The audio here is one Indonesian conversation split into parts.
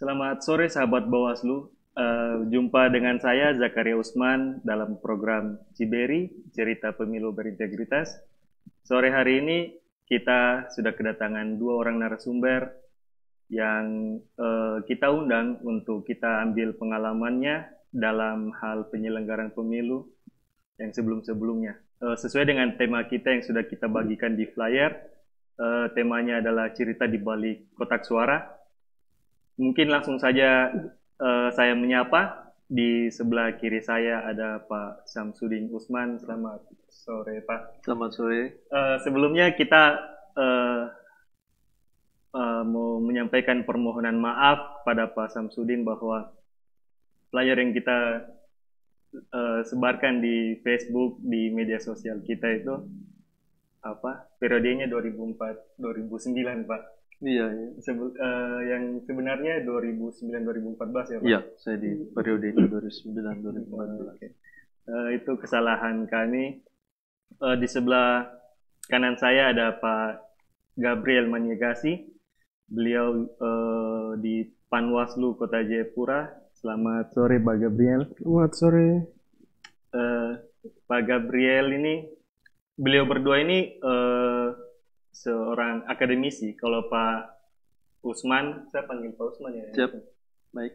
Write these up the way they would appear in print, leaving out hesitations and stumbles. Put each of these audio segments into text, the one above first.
Selamat sore sahabat Bawaslu. Jumpa dengan saya Zakaria Usman dalam program Ciberi, Cerita Pemilu Berintegritas. Sore hari ini kita sudah kedatangan dua orang narasumber yang kita undang untuk kita ambil pengalamannya dalam hal penyelenggaraan pemilu yang sebelum-sebelumnya. Sesuai dengan tema kita yang sudah kita bagikan di flyer, temanya adalah cerita di balik kotak suara. Mungkin langsung saja saya menyapa. Di sebelah kiri saya ada Pak Samsudin Usman. Selamat sore, Pak. Selamat sore. Sebelumnya kita mau menyampaikan permohonan maaf kepada Pak Samsudin bahwa flyer yang kita sebarkan di Facebook, di media sosial kita itu periodenya 2004-2009, Pak. Iya. Yang sebenarnya 2009-2014 ya, Pak? Iya, saya di periode itu 2009-2014. Itu kesalahan kami. Di sebelah kanan saya ada Pak Gabriel Manyegasi. Beliau di Panwaslu Kota Jayapura. Selamat sore, Pak Gabriel. Selamat sore. Pak Gabriel ini, beliau berdua ini seorang akademisi. Kalau Pak Usman, saya panggil Pak Usman ya. Siap. Baik.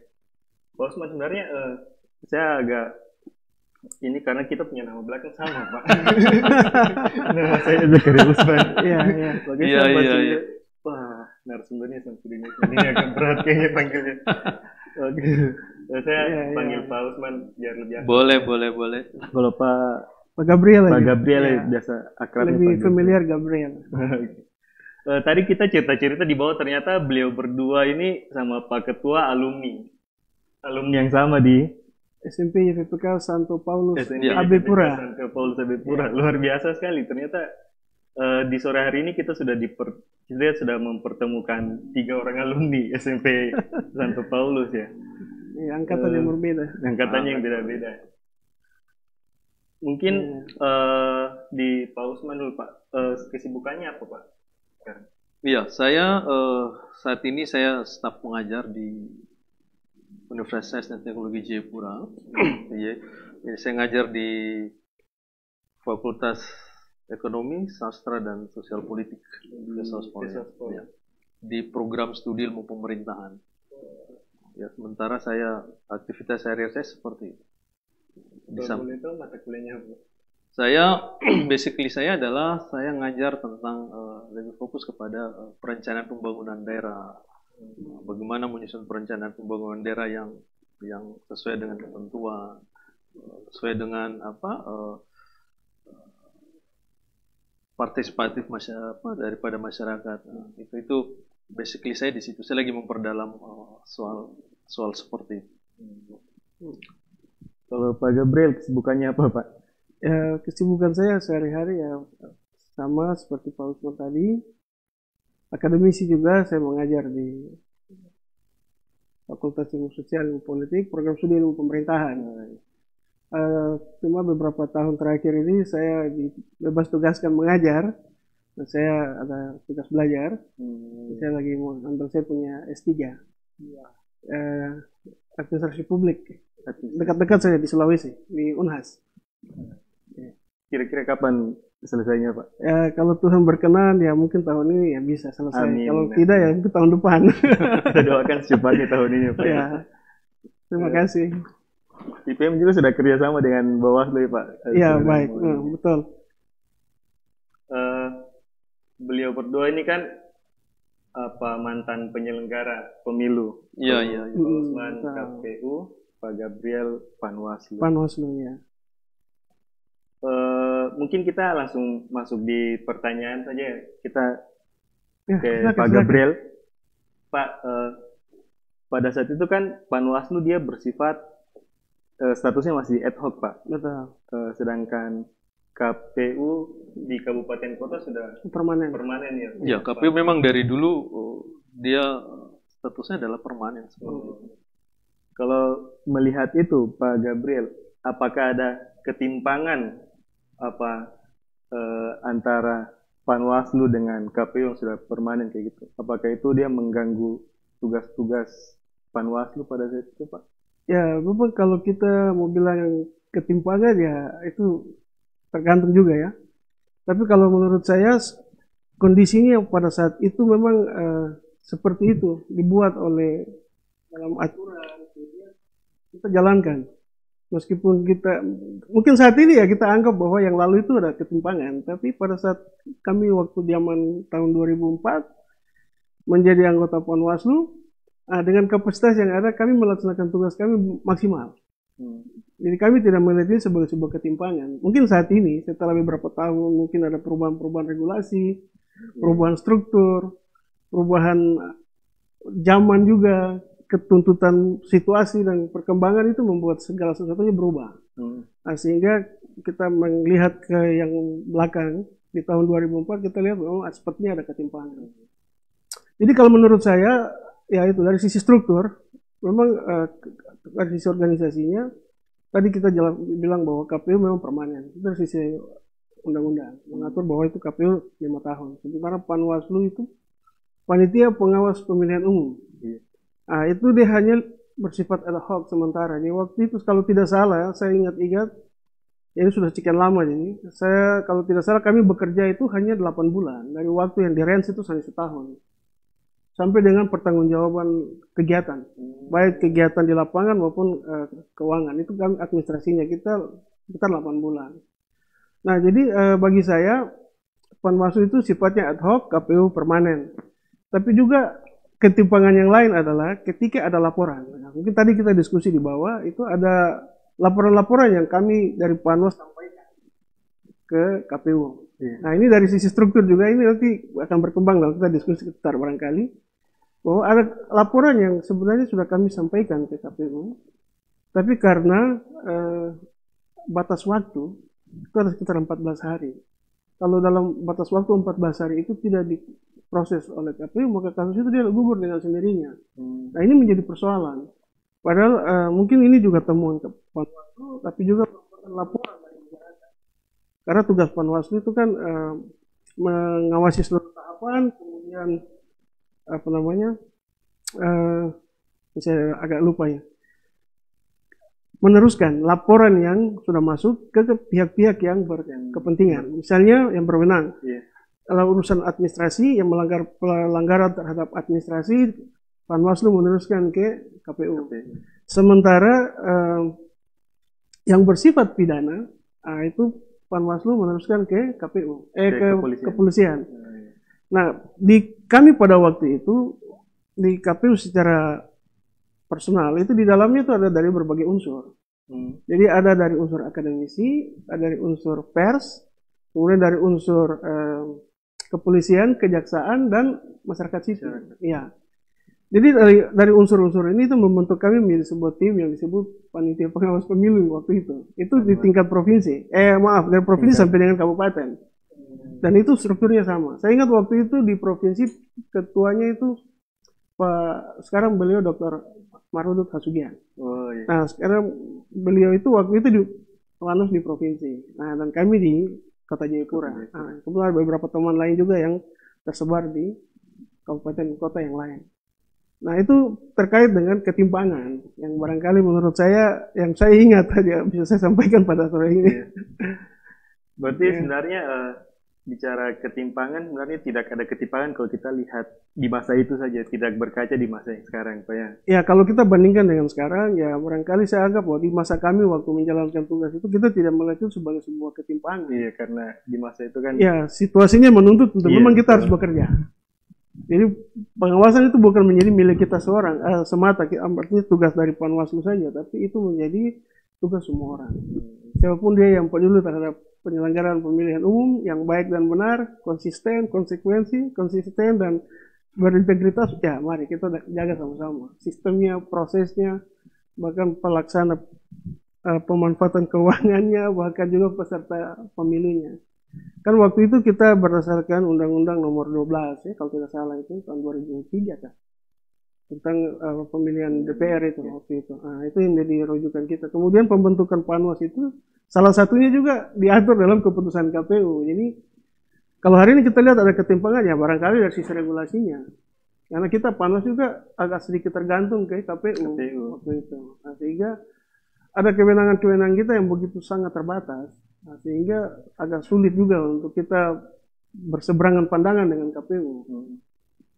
Pak Usman sebenarnya saya agak ini karena kita punya nama belakang sama, Pak. Nama saya Zakaria Usman. Iya, iya. Iya. Wah, narasumbernya Samsudin ini agak berat kayaknya panggilnya. Oke. Saya panggil Pak Usman biar lebih akrab. Boleh. Kalau Pak Gabriel Pak aja. Gabriel Ya. biasa akrabnya Lebih Pak familiar Gabriel. Tadi kita cerita-cerita di bawah, ternyata beliau berdua ini sama Pak Ketua alumni yang sama di SMP YPPK Santo Paulus SMP Abepura. Santo Paulus Abepura. Luar biasa sekali. Ternyata di sore hari ini kita sudah mempertemukan 3 orang alumni SMP Santo Paulus ya. Iya, angkatan yang berbeda. Angkatannya yang beda-beda. Mungkin di Pak Usman dulu, Pak. Kesibukannya apa, Pak? Iya, saya saat ini saya staf pengajar di Universitas dan Teknologi Jayapura. Jadi saya ngajar di Fakultas Ekonomi, Sastra dan Sosial Politik ya, di program studi ilmu pemerintahan. Ya, sementara aktivitas sehari-hari saya seperti itu. Boleh tahu mata kuliahnya apa? Saya adalah saya ngajar tentang lebih fokus kepada perencanaan pembangunan daerah. Bagaimana menyusun perencanaan pembangunan daerah yang sesuai dengan ketentuan, sesuai dengan partisipatif daripada masyarakat. Itu basically saya di situ. Saya lagi memperdalam soal seperti itu. Kalau Pak Gabriel kesibukannya apa, Pak? Ya, kesibukan saya sehari-hari ya sama seperti Pak Usman tadi. Akademisi juga, saya mengajar di Fakultas Ilmu Sosial Ilmu Politik, program studi ilmu pemerintahan. Cuma beberapa tahun terakhir ini saya bebas tugaskan mengajar. Dan saya ada tugas belajar. Saya lagi mau ambil, saya punya S3. Administrasi publik. Dekat-dekat saya di Sulawesi, di Unhas. Kira-kira kapan selesainya, Pak? Ya, kalau Tuhan berkenan ya mungkin tahun ini ya bisa selesai. Amin. Kalau tidak ya mungkin tahun depan. Kita doakan secepatnya tahun ini, Pak. Ya. Terima kasih. IPM juga sudah kerjasama dengan Bawaslu ya, Pak? Iya, baik. Betul. Beliau berdua ini kan mantan penyelenggara pemilu. Iya. Pak Usman KPU, Pak Gabriel Panwaslu. Ya. Mungkin kita langsung masuk di pertanyaan saja. Kita Ya, ke silakan, Pak Gabriel. Pak, pada saat itu kan Panwaslu dia bersifat statusnya masih ad hoc, Pak. Betul. Sedangkan KPU di kabupaten kota sudah Permanen ya. Ya, KPU memang dari dulu dia statusnya adalah permanen seperti itu. Kalau melihat itu, Pak Gabriel, apakah ada ketimpangan antara Panwaslu dengan KPU yang sudah permanen kayak gitu? Apakah itu dia mengganggu tugas-tugas Panwaslu pada saat itu, Pak? Ya, Bapak, kalau kita mau bilang ketimpangan ya itu tergantung juga ya. Tapi kalau menurut saya kondisinya pada saat itu memang seperti itu dibuat oleh dalam aturan, kemudian kita jalankan. Meskipun kita mungkin saat ini ya kita anggap bahwa yang lalu itu ada ketimpangan, tapi pada saat kami waktu zaman tahun 2004 menjadi anggota Panwaslu, dengan kapasitas yang ada kami melaksanakan tugas kami maksimal. Jadi kami tidak melihat ini sebagai sebuah ketimpangan. Mungkin saat ini setelah beberapa tahun mungkin ada perubahan-perubahan regulasi, perubahan struktur, perubahan zaman juga, ketuntutan situasi dan perkembangan itu membuat segala sesuatunya berubah. Nah, sehingga kita melihat ke yang belakang di tahun 2004 kita lihat memang sepertinya ada ketimpangan. Jadi kalau menurut saya ya itu dari sisi struktur memang dari sisi organisasinya tadi kita bilang bahwa KPU memang permanen. Itu dari sisi undang-undang mengatur bahwa itu KPU 5 tahun. Sementara Panwaslu itu panitia pengawas pemilihan umum. Nah, itu dia hanya bersifat ad hoc sementara. Di waktu itu kalau tidak salah, saya ingat-ingat, ini sudah sekian lama jadi. Saya kalau tidak salah kami bekerja itu hanya 8 bulan. Dari waktu yang di range itu hanya setahun. Sampai dengan pertanggungjawaban kegiatan. Baik kegiatan di lapangan maupun keuangan. Itu kami administrasinya kita sekitar 8 bulan. Nah, jadi bagi saya Panwaslu itu sifatnya ad hoc, KPU permanen. Tapi juga ketimpangan yang lain adalah ketika ada laporan. Nah, mungkin tadi kita diskusi di bawah, itu ada laporan-laporan yang kami dari Panwas sampaikan ke KPU. Nah, ini dari sisi struktur juga ini nanti akan berkembang kalau kita diskusi sekitar barangkali. Bahwa ada laporan yang sebenarnya sudah kami sampaikan ke KPU, tapi karena batas waktu, itu ada sekitar 14 hari. Kalau dalam batas waktu 14 hari itu tidak diproses oleh KPU, maka kasus itu dia gugur dengan sendirinya. Nah, ini menjadi persoalan. Padahal mungkin ini juga temuan ke Panwaslu, tapi juga laporan dari masyarakat. Karena tugas Panwaslu itu kan mengawasi seluruh tahapan, kemudian saya agak lupa ya, meneruskan laporan yang sudah masuk ke pihak-pihak yang berkepentingan. Misalnya yang berwenang. Kalau urusan administrasi yang melanggar pelanggaran terhadap administrasi, Panwaslu meneruskan ke KPU. Sementara yang bersifat pidana, itu Panwaslu meneruskan ke KPU, ke kepolisian. Nah, kami pada waktu itu di KPU secara personal itu di dalamnya itu ada dari berbagai unsur. Jadi ada dari unsur akademisi, ada dari unsur pers, kemudian dari unsur kepolisian, kejaksaan, dan masyarakat sipil. Iya. Jadi dari unsur-unsur ini itu membentuk kami menjadi sebuah tim yang disebut Panitia Pengawas Pemilu waktu itu. Itu di tingkat provinsi. Dari provinsi sampai dengan kabupaten. Dan itu strukturnya sama. Saya ingat waktu itu di provinsi ketuanya itu sekarang beliau Dr. Marudut Hasugian. Nah, sekarang beliau itu waktu itu di Panwas di provinsi. Nah, dan kami di Kota Jayapura. Nah, kemudian beberapa teman lain juga yang tersebar di kabupaten kota yang lain. Nah, itu terkait dengan ketimpangan yang barangkali menurut saya yang saya ingat aja bisa saya sampaikan pada sore ini. Berarti sebenarnya bicara ketimpangan, sebenarnya tidak ada ketimpangan kalau kita lihat di masa itu saja, tidak berkaca di masa yang sekarang, Pak ya. Ya, kalau kita bandingkan dengan sekarang, ya barangkali saya anggap bahwa di masa kami waktu menjalankan tugas itu kita tidak melihat itu sebagai sebuah ketimpangan. Iya, karena di masa itu kan. Ya, situasinya menuntut untuk memang kita harus bekerja. Jadi pengawasan itu bukan menjadi milik kita seorang semata, artinya tugas dari Panwaslu saja, tapi itu menjadi tugas semua orang. Siapapun dia yang peduli terhadap penyelenggaraan pemilihan umum yang baik dan benar, konsisten, konsisten dan berintegritas, ya mari kita jaga sama-sama. Sistemnya, prosesnya, bahkan pelaksana pemanfaatan keuangannya, bahkan juga peserta pemilunya. Kan waktu itu kita berdasarkan Undang-Undang Nomor 12 ya, kalau tidak salah itu tahun 2003 kan, tentang pemilihan DPR itu waktu itu. Nah, itu yang jadi rujukan kita. Kemudian pembentukan Panwas itu salah satunya juga diatur dalam keputusan KPU. Jadi kalau hari ini kita lihat ada ketimpangan ya barangkali dari sisi regulasinya. Karena kita Panwas juga agak sedikit tergantung ke KPU waktu itu. Nah, sehingga ada kewenangan-kewenangan kita yang begitu sangat terbatas. Nah, sehingga agak sulit juga untuk kita berseberangan pandangan dengan KPU.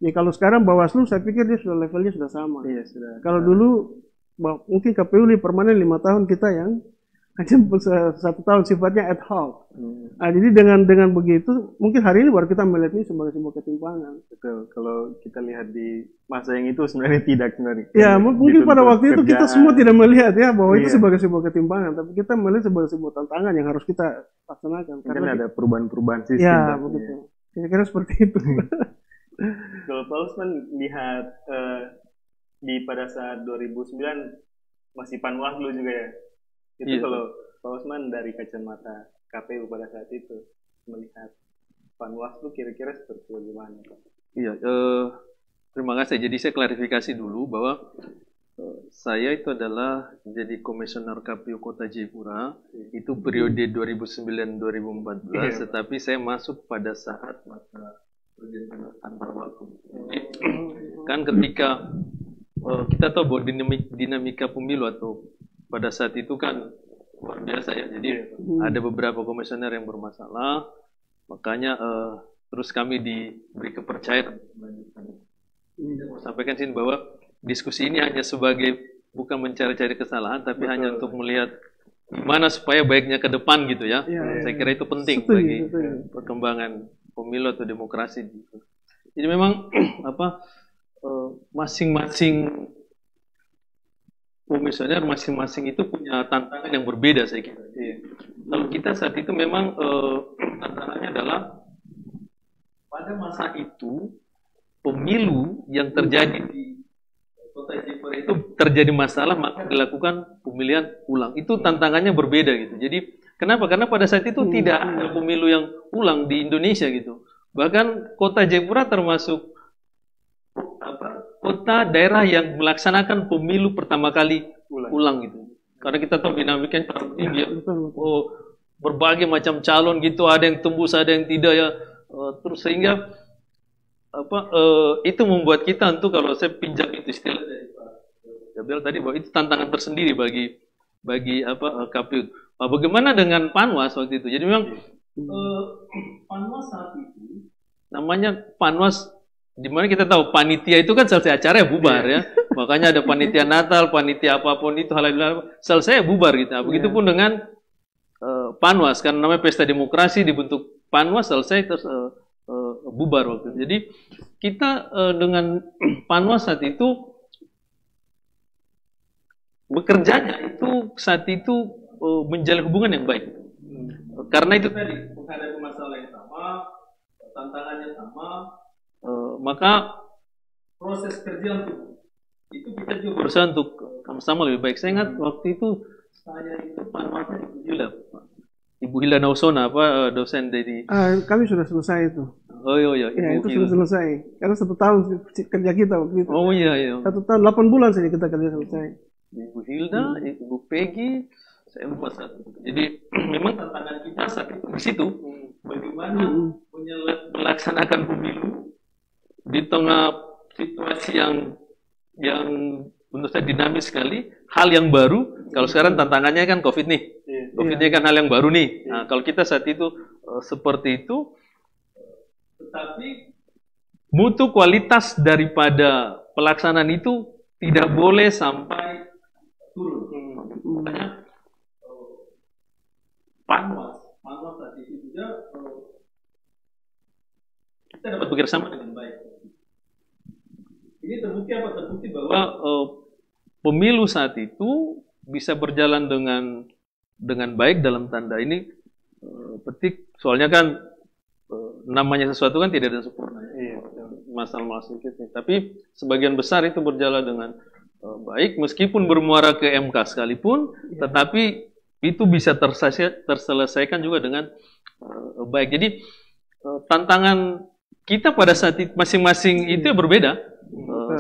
Ya kalau sekarang Bawaslu saya pikir dia sudah levelnya sudah sama. Iya, sudah. Kalau dulu mungkin KPU lebih permanen 5 tahun, kita yang hanya 1 tahun sifatnya ad hoc. Nah, jadi dengan begitu mungkin hari ini baru kita melihat ini sebagai sebuah ketimpangan. Betul. Kalau kita lihat di masa yang itu sebenarnya tidak sebenarnya. Ya mungkin pada waktu itu kita semua tidak melihat ya bahwa itu Iya. sebagai sebuah ketimpangan, tapi kita melihat sebagai sebuah tantangan yang harus kita laksanakan. Mungkin ada perubahan-perubahan sistem. Ya Pak. begitu. Kira-kira seperti itu. Kalau Pak Usman lihat pada saat 2009 masih Panwaslu juga ya. Itu Iya. kalau Pak Usman dari kacamata KPU pada saat itu melihat Panwaslu kira-kira seperti bagaimana, Pak? Iya, terima kasih. Jadi saya klarifikasi dulu bahwa saya itu adalah jadi komisioner KPU Kota Jayapura itu periode 2009-2014, tetapi saya masuk pada saat masa pergantian antar waktu. Kan ketika kita tahu bahwa dinamika pemilu atau pada saat itu kan luar biasa ya. Jadi ada beberapa komisioner yang bermasalah, makanya terus kami diberi kepercayaan. Saya mau sampaikan sini bahwa diskusi ini hanya sebagai bukan mencari-cari kesalahan, tapi hanya untuk melihat gimana supaya baiknya ke depan gitu ya. Saya kira itu penting bagi perkembangan pemilu atau demokrasi. Jadi memang masing-masing komisioner masing-masing itu punya tantangan yang berbeda saya kira. Kalau kita saat itu memang tantangannya adalah pada masa itu pemilu yang terjadi di Kota Jayapura itu terjadi masalah maka dilakukan pemilihan ulang. Itu tantangannya berbeda gitu. Jadi kenapa? Karena pada saat itu tidak ada pemilu yang ulang di Indonesia gitu. Bahkan Kota Jayapura termasuk kota daerah yang melaksanakan pemilu pertama kali ulang gitu. Karena kita tahu dinamikanya terlalu tinggi ya. Berbagai macam calon gitu, ada yang tembus, ada yang tidak ya. Terus sehingga itu membuat kita untuk kalau saya pinjam itu istilah dari Pak Gabriel tadi bahwa itu tantangan tersendiri bagi KPU. Bagaimana dengan Panwas waktu itu? Jadi memang Panwas saat itu namanya Panwas, di mana kita tahu panitia itu kan selesai acara ya bubar ya. Makanya ada panitia Natal, panitia apapun itu halal selesai ya bubar gitu. Nah, begitupun dengan Panwas, karena namanya pesta demokrasi dibentuk Panwas selesai terus bubar waktu itu. Jadi kita dengan Panwas saat itu bekerjanya itu saat itu menjalin hubungan yang baik. Karena itu tadi menghadapi masalah yang sama, tantangannya sama. Maka proses kerja itu kita juga berusaha untuk sama-sama lebih baik. Saya ingat waktu itu saya itu Panwasnya Ibu Hilda Nausona dosen dari kami sudah selesai itu. Oh iya Ya, itu sudah selesai. Karena 1 tahun kerja kita waktu itu. Oh iya. 1 tahun 8 bulan saja kita kerja selesai. Ibu Hilda, Ibu Peggy, saya lupa satu. Jadi memang tantangan kita saat itu di situ bagaimana melaksanakan pemilu di tengah situasi yang menurut saya dinamis sekali, hal yang baru. Kalau sekarang tantangannya kan COVID nih, COVID-nya kan hal yang baru nih. Nah, kalau kita saat itu seperti itu, tetapi mutu kualitas daripada pelaksanaan itu tidak boleh sampai turun. Makanya Panwas saat itu juga kita dapat bekerjasama dengan baik. Ini terbukti apa? Terbukti bahwa pemilu saat itu bisa berjalan dengan baik dalam tanda ini petik. Soalnya kan namanya sesuatu kan tidak ada sempurna. Masalah-masalah sedikit. Tapi sebagian besar itu berjalan dengan baik, meskipun bermuara ke MK sekalipun, tetapi itu bisa terselesaikan juga dengan baik. Jadi tantangan kita pada saat itu masing-masing itu berbeda.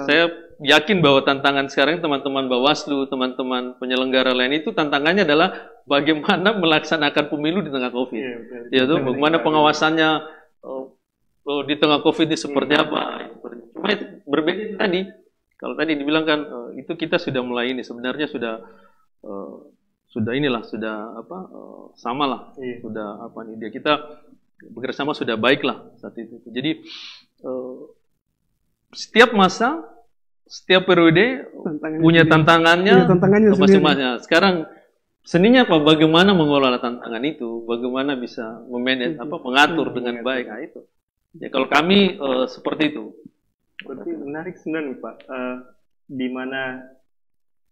Saya yakin bahwa tantangan sekarang teman-teman Bawaslu, teman-teman penyelenggara lain itu tantangannya adalah bagaimana melaksanakan pemilu di tengah COVID. Yaitu bagaimana pengawasannya di tengah COVID ini seperti apa. Cuma berbeda tadi. Kalau tadi dibilang kan itu kita sudah mulai ini sebenarnya sudah inilah sudah sama lah, sudah dia kita bekerjasama sudah baik lah saat itu. Jadi setiap masa, setiap periode punya tantangannya masing-masing. Sekarang seninya apa? Bagaimana mengelola tantangan itu? Bagaimana bisa memanage mengatur dengan baik? Nah, itu. Ya kalau kami seperti itu. Berarti menarik sebenarnya Pak. Di mana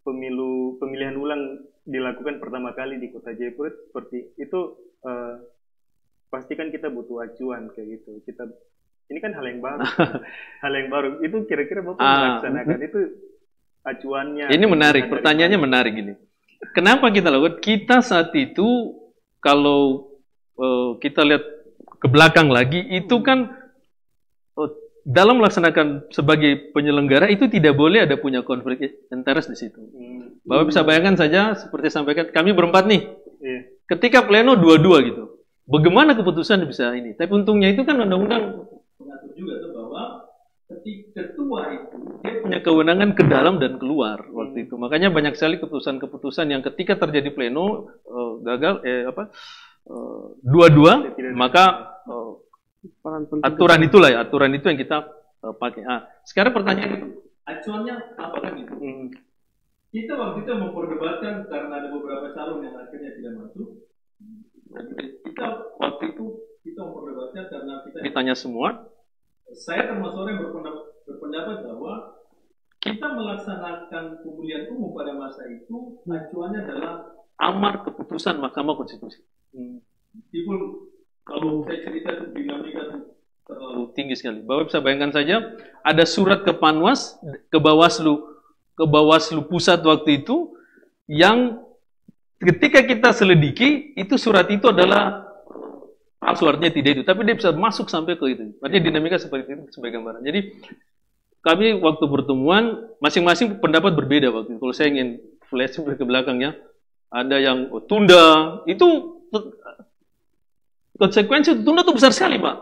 pemilihan ulang dilakukan pertama kali di Kota Jayapura seperti itu, pastikan kita butuh acuan kayak gitu. Ini kan hal yang baru. Hal yang baru. Itu kira-kira Bapak melaksanakan itu acuannya. Ini menarik, pertanyaannya menarik ini. Kenapa kita lakukan? Kita saat itu kalau kita lihat ke belakang lagi, itu kan dalam melaksanakan sebagai penyelenggara itu tidak boleh ada punya konflik interest di situ. Bapak bisa bayangkan saja seperti sampaikan kami berempat nih. Ketika pleno dua-dua gitu. Bagaimana keputusan bisa ini? Tapi untungnya itu kan undang-undang mengatur juga tuh bahwa ketua itu dia punya kewenangan ke dalam dan keluar waktu itu. Makanya banyak sekali keputusan-keputusan yang ketika terjadi pleno gagal dua-dua, maka aturan itu yang kita pakai. Sekarang pertanyaan itu, acuannya apakah gitu? Kita waktu itu memperdebatkan karena ada beberapa calon yang akhirnya tidak masuk. Kita waktu itu memperdebatkan karena kita ditanya semua. Saya termasuk orang yang berpendapat bahwa kita melaksanakan pemilihan umum pada masa itu acuannya adalah amar keputusan Mahkamah Konstitusi. Meskipun kalau saya cerita itu dinamika terlalu tinggi sekali. Bapak bisa bayangkan saja ada surat ke Panwas, ke Bawaslu pusat waktu itu yang ketika kita selidiki itu surat itu adalah palsu, artinya tidak itu, tapi dia bisa masuk sampai ke itu. Artinya dinamika seperti itu sebagai gambaran. Jadi kami waktu pertemuan masing-masing pendapat berbeda waktu itu. Kalau saya ingin flashback ke belakangnya, ada yang tunda, itu konsekuensi tunda itu besar sekali Pak.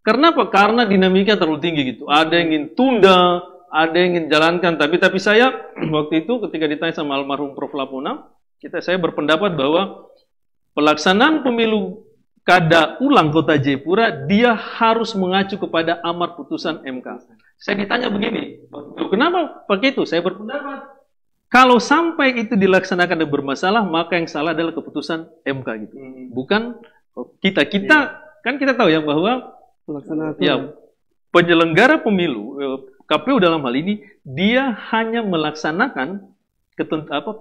Karena apa? Karena dinamika terlalu tinggi gitu. Ada yang ingin tunda, ada yang ingin jalankan. Tapi saya waktu itu ketika ditanya sama almarhum Prof. Lapona, saya berpendapat bahwa pelaksanaan pemilu kada ulang Kota Jayapura dia harus mengacu kepada amar putusan MK. Saya ditanya begini, kenapa pakai itu? Saya berpendapat kalau sampai itu dilaksanakan dan bermasalah, maka yang salah adalah keputusan MK gitu. Bukan kita kan kita tahu ya bahwa penyelenggara pemilu KPU dalam hal ini dia hanya melaksanakan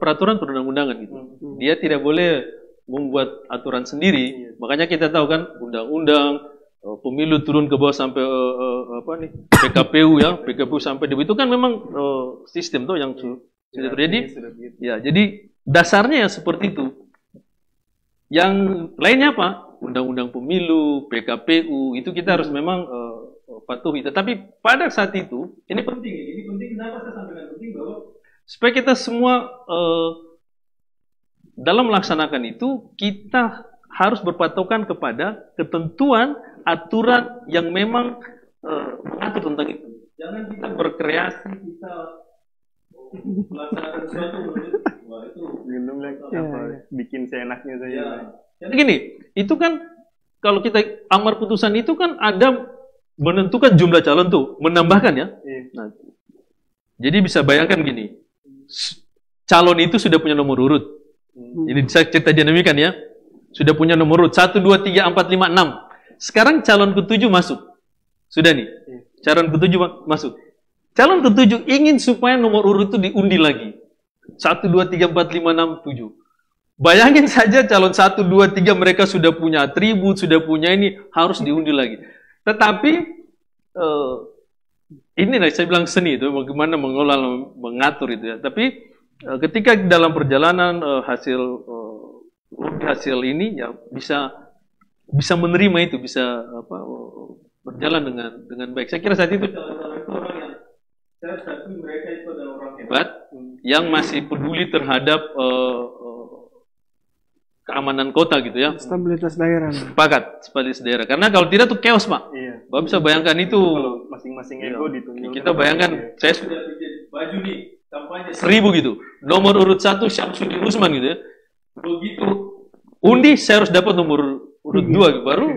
peraturan perundang-undangan gitu. Dia tidak boleh membuat aturan sendiri. Makanya kita tahu kan undang-undang pemilu turun ke bawah sampai PKPU ya, PKPU sampai di itu kan memang sistem tuh yang sudah terjadi. Ya, jadi dasarnya ya seperti itu. Yang lainnya apa? Undang-undang pemilu, PKPU itu kita harus memang patuhi. Tetapi pada saat itu ini penting kenapa saya sampaikan penting bahwa supaya kita semua dalam melaksanakan itu, kita harus berpatokan kepada ketentuan, aturan yang memang mengatur tentang itu. Jangan kita berkreasi, kita melaksanakan sesuatu, wah itu belum bikin seenaknya saja. Jadi gini, itu kan kalau kita amar putusan itu kan ada menentukan jumlah calon tuh, menambahkan ya. Nah, jadi bisa bayangkan gini, calon itu sudah punya nomor urut. Ini saya cerita dinamikan ya. Sudah punya nomor urut 1, 2, 3, 4, 5, 6. Sekarang calon ke-7 masuk. Sudah nih. Calon ke-7 masuk. Calon ke-7 ingin supaya nomor urut itu diundi lagi. 1, 2, 3, 4, 5, 6, 7. Bayangin saja calon 1, 2, 3 mereka sudah punya atribut, sudah punya ini, harus diundi lagi. Tetapi inilah saya bilang seni itu, bagaimana mengolah, mengatur itu ya. Tapi ketika dalam perjalanan hasil ini ya bisa menerima itu, bisa berjalan dengan baik. Saya kira saat itu orang yang saya akui mereka itu adalah orang hebat yang masih peduli terhadap keamanan kota gitu ya. Stabilitas daerah. Sepakat, stabilitas daerah. Karena kalau tidak tuh chaos, Pak. Iya. Bapak bisa bayangkan itu. Kalau masing-masing ego ditunjuk. Kita bayangkan, saya sudah bikin baju nih, kampanye 1000 gitu. Nomor urut 1 Syamsuddin Usman gitu ya. Begitu undi, saya harus dapat nomor urut 2 gitu. Baru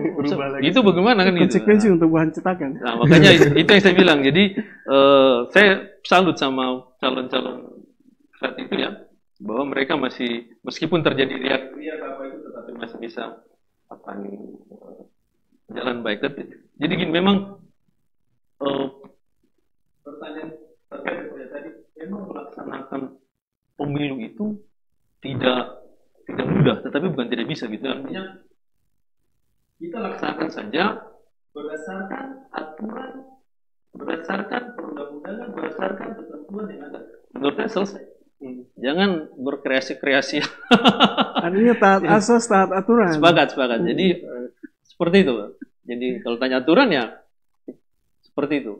itu bagaimana kan gitu. Konsekuensi untuk bahan cetakan. Nah, makanya itu yang saya bilang. Jadi saya salut sama calon-calon saat itu ya, bahwa mereka masih, meskipun terjadi riak-riak apa itu, tetapi masih bisa apa nih, jalan baik. Tapi jadi gini, memang pertanyaan terkait tadi, memang melaksanakan pemilu itu tidak mudah, tetapi bukan tidak bisa gitu. Artinya kita laksanakan saja berdasarkan aturan, berdasarkan perundang-undangan, berdasarkan ketentuan yang ada. Menurut saya selesai. Jangan berkreasi-kreasi. Artinya taat asas, taat aturan. Sepakat. Jadi seperti itu, Pak. Jadi kalau tanya aturan ya seperti itu.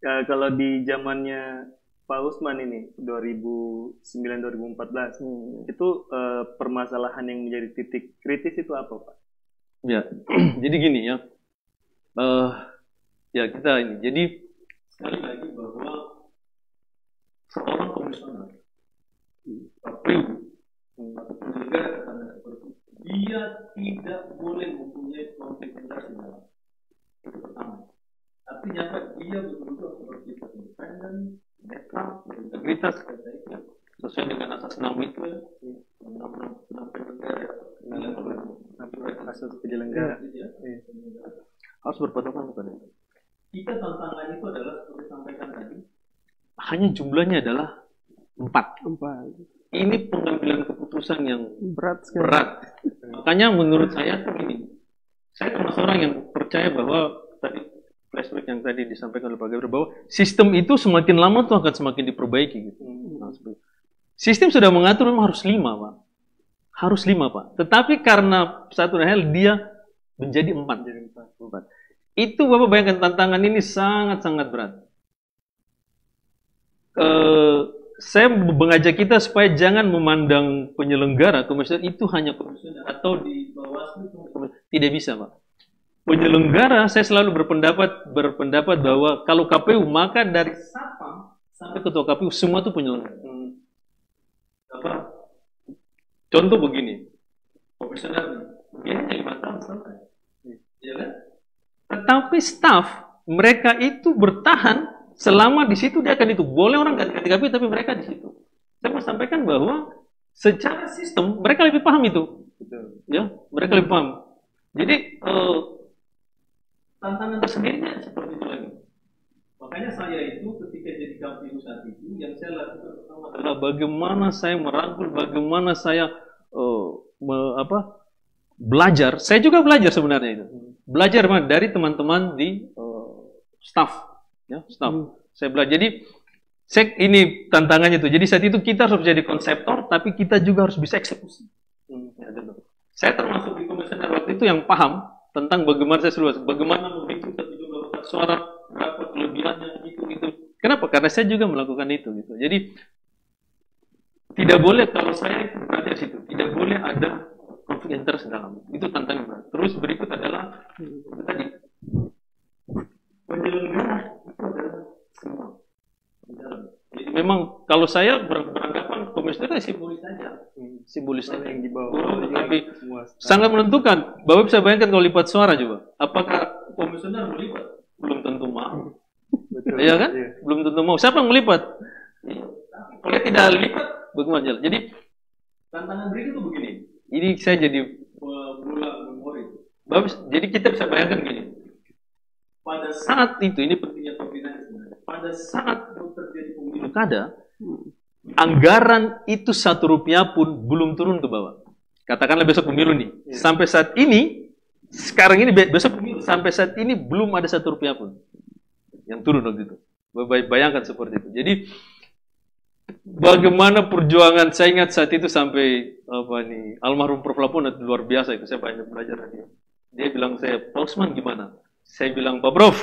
Ya, kalau di zamannya Pak Usman ini 2009-2014 itu permasalahan yang menjadi titik kritis itu apa, Pak? Ya, jadi gini ya. Ya kita ini. Jadi sekali lagi bahwa seorang komisioner KPU atau penyelenggara keamanan seperti dia tidak boleh mempunyai konflik interest dalam itu pertama. Artinya apa? Dia betul-betul seperti independen, netral, berintegritas, sesuai dengan asas 6 itu ya, 6 penyelenggara, asas penyelenggara harus berpatokan kepada itu. Kita tantangan itu adalah seperti sampaikan tadi, hanya jumlahnya adalah 4. Ini pengambilan keputusan yang berat sekali. Makanya menurut saya begini, saya termasuk orang yang percaya bahwa tadi flashback yang tadi disampaikan oleh Pak Gabriel, bahwa sistem itu semakin lama tuh akan semakin diperbaiki gitu. Sistem sudah mengatur memang harus 5, Pak. Harus 5, Pak. Tetapi karena satu hal dia menjadi 4. Itu Bapak bayangkan, tantangan ini sangat-sangat berat. Saya mengajak kita supaya jangan memandang penyelenggara komisioner itu hanya komisioner atau di Bawaslu. Tidak bisa, Pak. Penyelenggara, saya selalu berpendapat bahwa kalau KPU, maka dari Satpam sampai ketua KPU semua itu penyelenggara. Contoh begini, komisioner dia hanya 5 tahun selesai, ya kan? Tetapi staf mereka itu bertahan selama di situ, dia akan itu. Boleh orang ganti-ganti KPU, tapi mereka di situ. Saya mau sampaikan bahwa secara sistem mereka lebih paham itu. Ya, mereka lebih paham. Jadi tantangan tersendirinya seperti itu lagi. Makanya saya itu ketika jadi KPU saat itu, yang saya lakukan pertama adalah bagaimana saya merangkul, bagaimana saya belajar. Saya juga belajar sebenarnya itu. Belajar dari teman-teman di staff. Ya, staff. Saya belajar. Jadi ini tantangannya itu. Jadi saat itu kita harus jadi konseptor, tapi kita juga harus bisa eksekusi. Saya termasuk di komisioner waktu itu yang paham tentang bagaimana saya seluas, bagaimana membentuk 17 suara, berapa kelebihannya, gitu. Kenapa? Karena saya juga melakukan itu. Gitu. Jadi tidak boleh, kalau saya itu berada di situ, tidak boleh ada konflik interest dalam. Itu tantangan berat. Terus berikut adalah tadi penyelenggara. Jadi memang kalau saya beranggapan komisioner simbolis saja, yang dibawa, tapi sangat menentukan. Bapak bisa bayangkan kalau lipat suara coba, apakah komisioner melipat? Belum tentu mau, iya kan? Iya. Belum tentu mau. Siapa yang melipat? Kalau tidak lipat, bagaimana jalan? Jadi tantangan berikut itu begini. Ini saya jadi berulang memori. Jadi kita bisa bayangkan gini. Pada saat itu, ini pentingnya koordinasi. Pada saat terjadi pemilu kada, anggaran itu Rp1 pun belum turun ke bawah. Katakanlah besok pemilu nih. Sampai saat ini, sekarang ini besok pemilu, sampai saat ini belum ada Rp1 pun yang turun waktu itu. Bayangkan seperti itu. Jadi bagaimana perjuangan, saya ingat saat itu sampai almarhum Prof. Lapun luar biasa itu, saya banyak belajar dari dia. Dia bilang saya, Pak Usman gimana? Saya bilang, Pak Prof,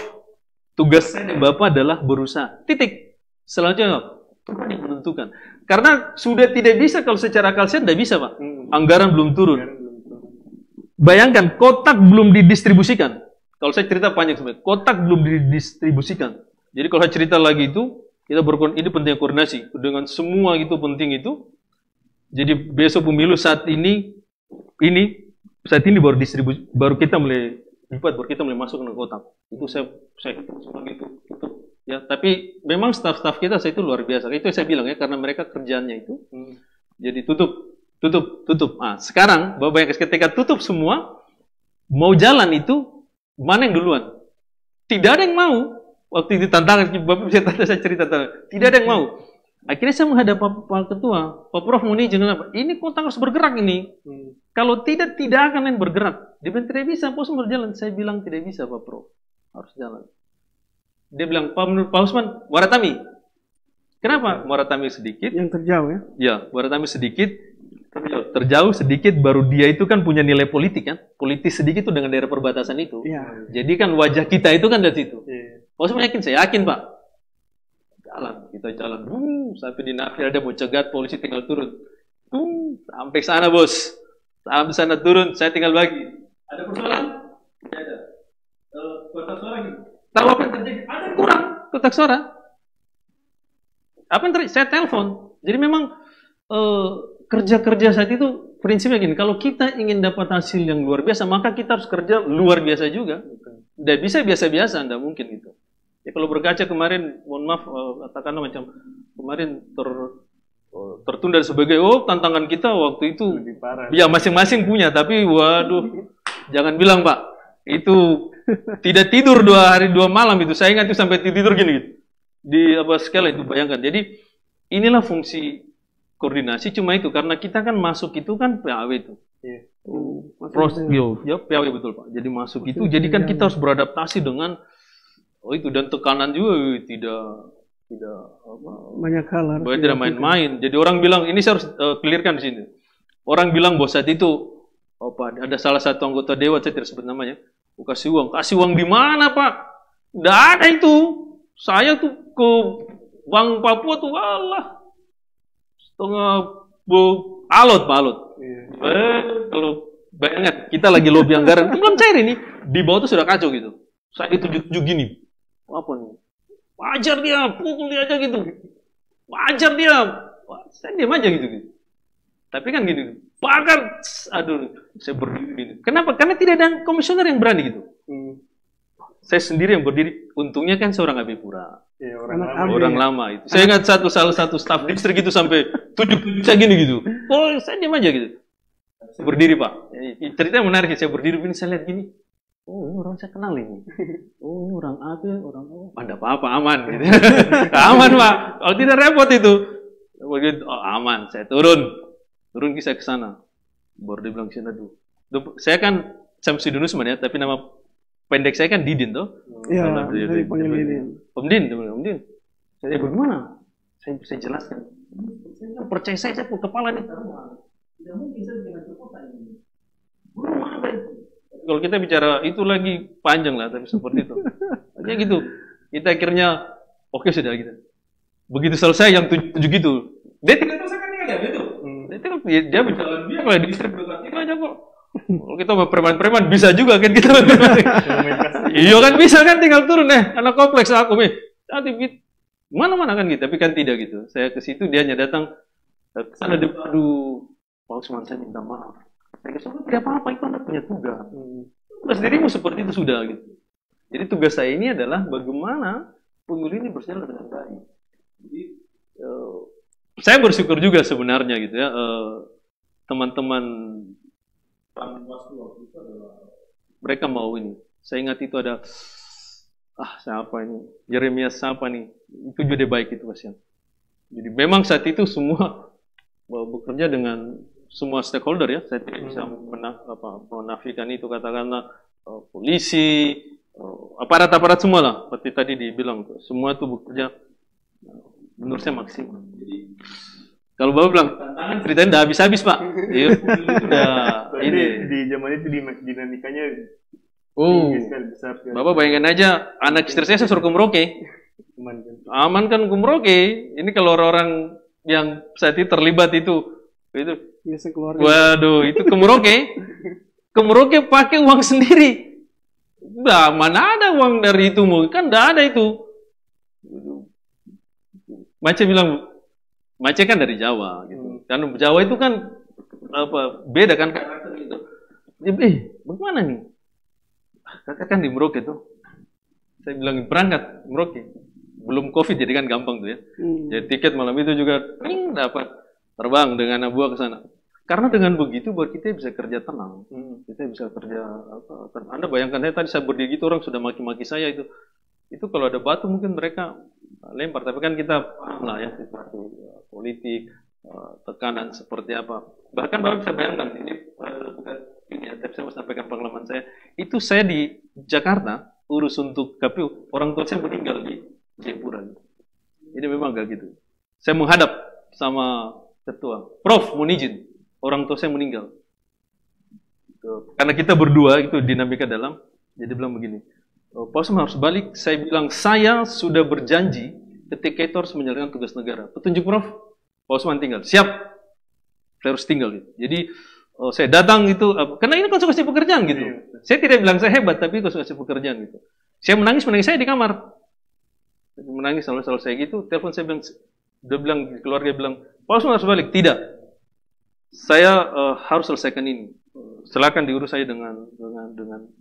tugas saya dan Bapak adalah berusaha. Titik. Selanjutnya, Tuhan yang menentukan. menentukan. Karena sudah tidak bisa kalau secara akal sehat tidak bisa, Pak. Anggaran belum turun. Bayangkan kotak belum didistribusikan. Kalau saya cerita panjang sebenarnya, kotak belum didistribusikan. Jadi kalau saya cerita lagi itu, ini penting koordinasi dengan semua itu penting itu. Jadi besok pemilu saat ini baru distribusi, baru kita mulai masuk ke kotak. Itu saya gitu. Ya, tapi memang staf-staf kita saya itu luar biasa. Itu saya bilang ya, karena mereka kerjaannya itu. Jadi tutup. Nah, sekarang Bapak yang ketika tutup semua, mau jalan itu mana yang duluan? Tidak ada yang mau. Waktu itu tantangan, Bapak bisa saya cerita, tidak ada yang mau. Akhirnya saya menghadap Pak Ketua, Pak Prof mau izin apa? Ini kota harus bergerak ini. Kalau tidak akan yang bergerak. Dia bilang tidak bisa, Pak Usman berjalan. Saya bilang tidak bisa Pak Prof, harus jalan. Dia bilang, Pak Usman, Waratami. Kenapa? Waratami sedikit. Yang terjauh ya? Ya, Waratami sedikit. Terjauh sedikit, baru dia itu kan punya nilai politik kan. Politis sedikit itu dengan daerah perbatasan itu. Ya. Jadi kan wajah kita itu kan dari situ. Pak Usman yakin? Saya yakin Pak. Kita jalan. Sampai di Nafir ada mau cegat, polisi tinggal turun. Sampai sana bos. Sampai sana turun, saya tinggal bagi. Ada persoalan? Tidak ada. Kotak suara gitu. Tahu apa yang terjadi? Ada kurang kotak suara. Apa yang terjadi? Saya telepon. Jadi memang kerja-kerja saat itu prinsipnya gini. Kalau kita ingin dapat hasil yang luar biasa, maka kita harus kerja luar biasa juga. Tidak bisa biasa-biasa, tidak mungkin gitu. Ya kalau berkaca kemarin, mohon maaf, katakanlah macam kemarin tertunda sebagai tantangan kita waktu itu. Ya masing-masing punya, tapi waduh, jangan bilang Pak, itu tidak tidur 2 hari 2 malam itu. Saya ingat itu sampai tidur gini gitu. Di apa skala itu bayangkan. Jadi inilah fungsi koordinasi, cuma itu karena kita kan masuk itu kan PAW itu. Ya PAW betul Pak. Jadi masuk itu, jadi kan kita harus beradaptasi dengan itu dan tekanan juga tidak banyak hal harus tidak main-main. Jadi orang bilang ini saya harus clearkan di sini. Orang bilang bahwa saat itu ada salah satu anggota dewan, saya tidak sebut namanya, kasih uang di mana Pak? Tidak ada itu. Saya tuh ke Bank Papua tuh setengah alot Pak alot. Kalau bayangkan kita lagi lobby anggaran belum cair ini, di bawah tuh sudah kacau gitu. Saya ditunjuk gini. Apa nih? Wajar dia, pukul dia aja gitu. Wajar dia. Saya diam aja gitu. Tapi kan gitu. Bakar. Aduh, saya berdiri gitu. Kenapa? Karena tidak ada komisioner yang berani gitu. Saya sendiri yang berdiri. Untungnya kan seorang Abipura. Ya, orang lama itu. Saya ingat salah satu staf distrik itu sampai 7 saya gini gitu. Saya diam aja gitu. Saya berdiri Pak. Ceritanya menarik. Saya berdiri ini, saya lihat gini. Ini orang saya kenal ini. Ini orang AB, orang ada apa-apa aman gitu. Aman Pak. Kalau tidak repot itu. Aman. Saya turun kisah ke sana. Baru dia bilang ke sana dulu. Saya kan Samsudin Usman ya, tapi nama pendek saya kan Didin tuh. Iya, dari panggil Didin. Om Din. Saya bagaimana? Saya bisa jelaskan. Saya percaya saya pun kepala nih. Tidak mungkin saya dengan kota ini. Kalau kita bicara itu lagi panjang lah, tapi seperti itu. Akhirnya gitu. Kita akhirnya oke sudah gitu. Begitu selesai yang 7 gitu. Dia tinggal selesai kan gitu. Dia berjalan dia kalau distrik dekat aja kok. Kalau kita mau preman-preman bisa juga kan kita. Iya kan bisa kan tinggal turun anak kompleks aku nanti mana-mana kan gitu, tapi kan tidak gitu. Saya ke situ dia hanya datang ke sana aduh, Pak Usman saya minta maaf. Saya tidak apa-apa, itu Anda punya tugas. Tugas dirimu seperti itu sudah gitu. Jadi tugas saya ini adalah bagaimana pemilu ini berjalan dengan baik. Jadi saya bersyukur juga sebenarnya gitu ya, teman-teman Panwaslu waktu itu adalah mereka mau ini. Saya ingat itu ada siapa ini? Yeremias siapa nih? Itu juga baik itu Mas. Jadi memang saat itu semua bekerja dengan semua stakeholder ya, saya tidak bisa menafikan itu, katakanlah polisi, aparat-aparat semua lah, seperti tadi dibilang, semua itu bekerja menurut saya maksimal. Jadi kalau Bapak bilang tantangan ceritanya udah habis-habis Pak. Iya, ini di zaman itu dinamikanya besar. Bapak bayangkan aja, anak istri saya suruh ke Merauke. Aman kan ke Merauke. Ini kalau orang yang saat itu terlibat itu Biasa keluarga. waduh, itu ke Merauke pakai uang sendiri. Nah, mana ada uang dari itu, kan tidak ada itu. Mace bilang, Mace kan dari Jawa gitu. Karena Jawa itu kan beda kan karakter gitu. Bagaimana nih? Kakak kan di Merauke tuh. Saya bilang berangkat Merauke. Belum COVID jadi kan gampang tuh ya. Jadi tiket malam itu juga dapat terbang dengan Abua ke sana. Karena dengan begitu buat kita bisa kerja tenang. Kita bisa kerja Anda bayangkan tadi saya berdiri gitu orang sudah maki-maki saya itu. Itu kalau ada batu mungkin mereka lempar, tapi kan kita paham lah ya situasi politik, tekanan seperti apa. Bahkan Bapak bisa bayangkan ini tapi saya mau sampaikan pengalaman saya. Itu saya di Jakarta urus untuk KPU, orang tua saya meninggal di Jayapura. Ini memang gak gitu. Saya menghadap sama ketua, Prof, mohon izin, orang tua saya meninggal. Karena kita berdua itu dinamika dalam, jadi bilang begini, Pak Osman harus balik. Saya bilang saya sudah berjanji ketika itu harus menjalankan tugas negara. Petunjuk Prof, Pak Osman tinggal. Siap, saya harus tinggal. Jadi saya datang itu karena ini konsekuensi pekerjaan gitu. Saya tidak bilang saya hebat, tapi konsekuensi pekerjaan gitu. Saya menangis saya di kamar. Menangis selesai gitu. Telepon saya bilang, dia bilang keluarga bilang, Pak Osman harus balik. Tidak, saya harus selesaikan ini. Silakan diurus saya dengan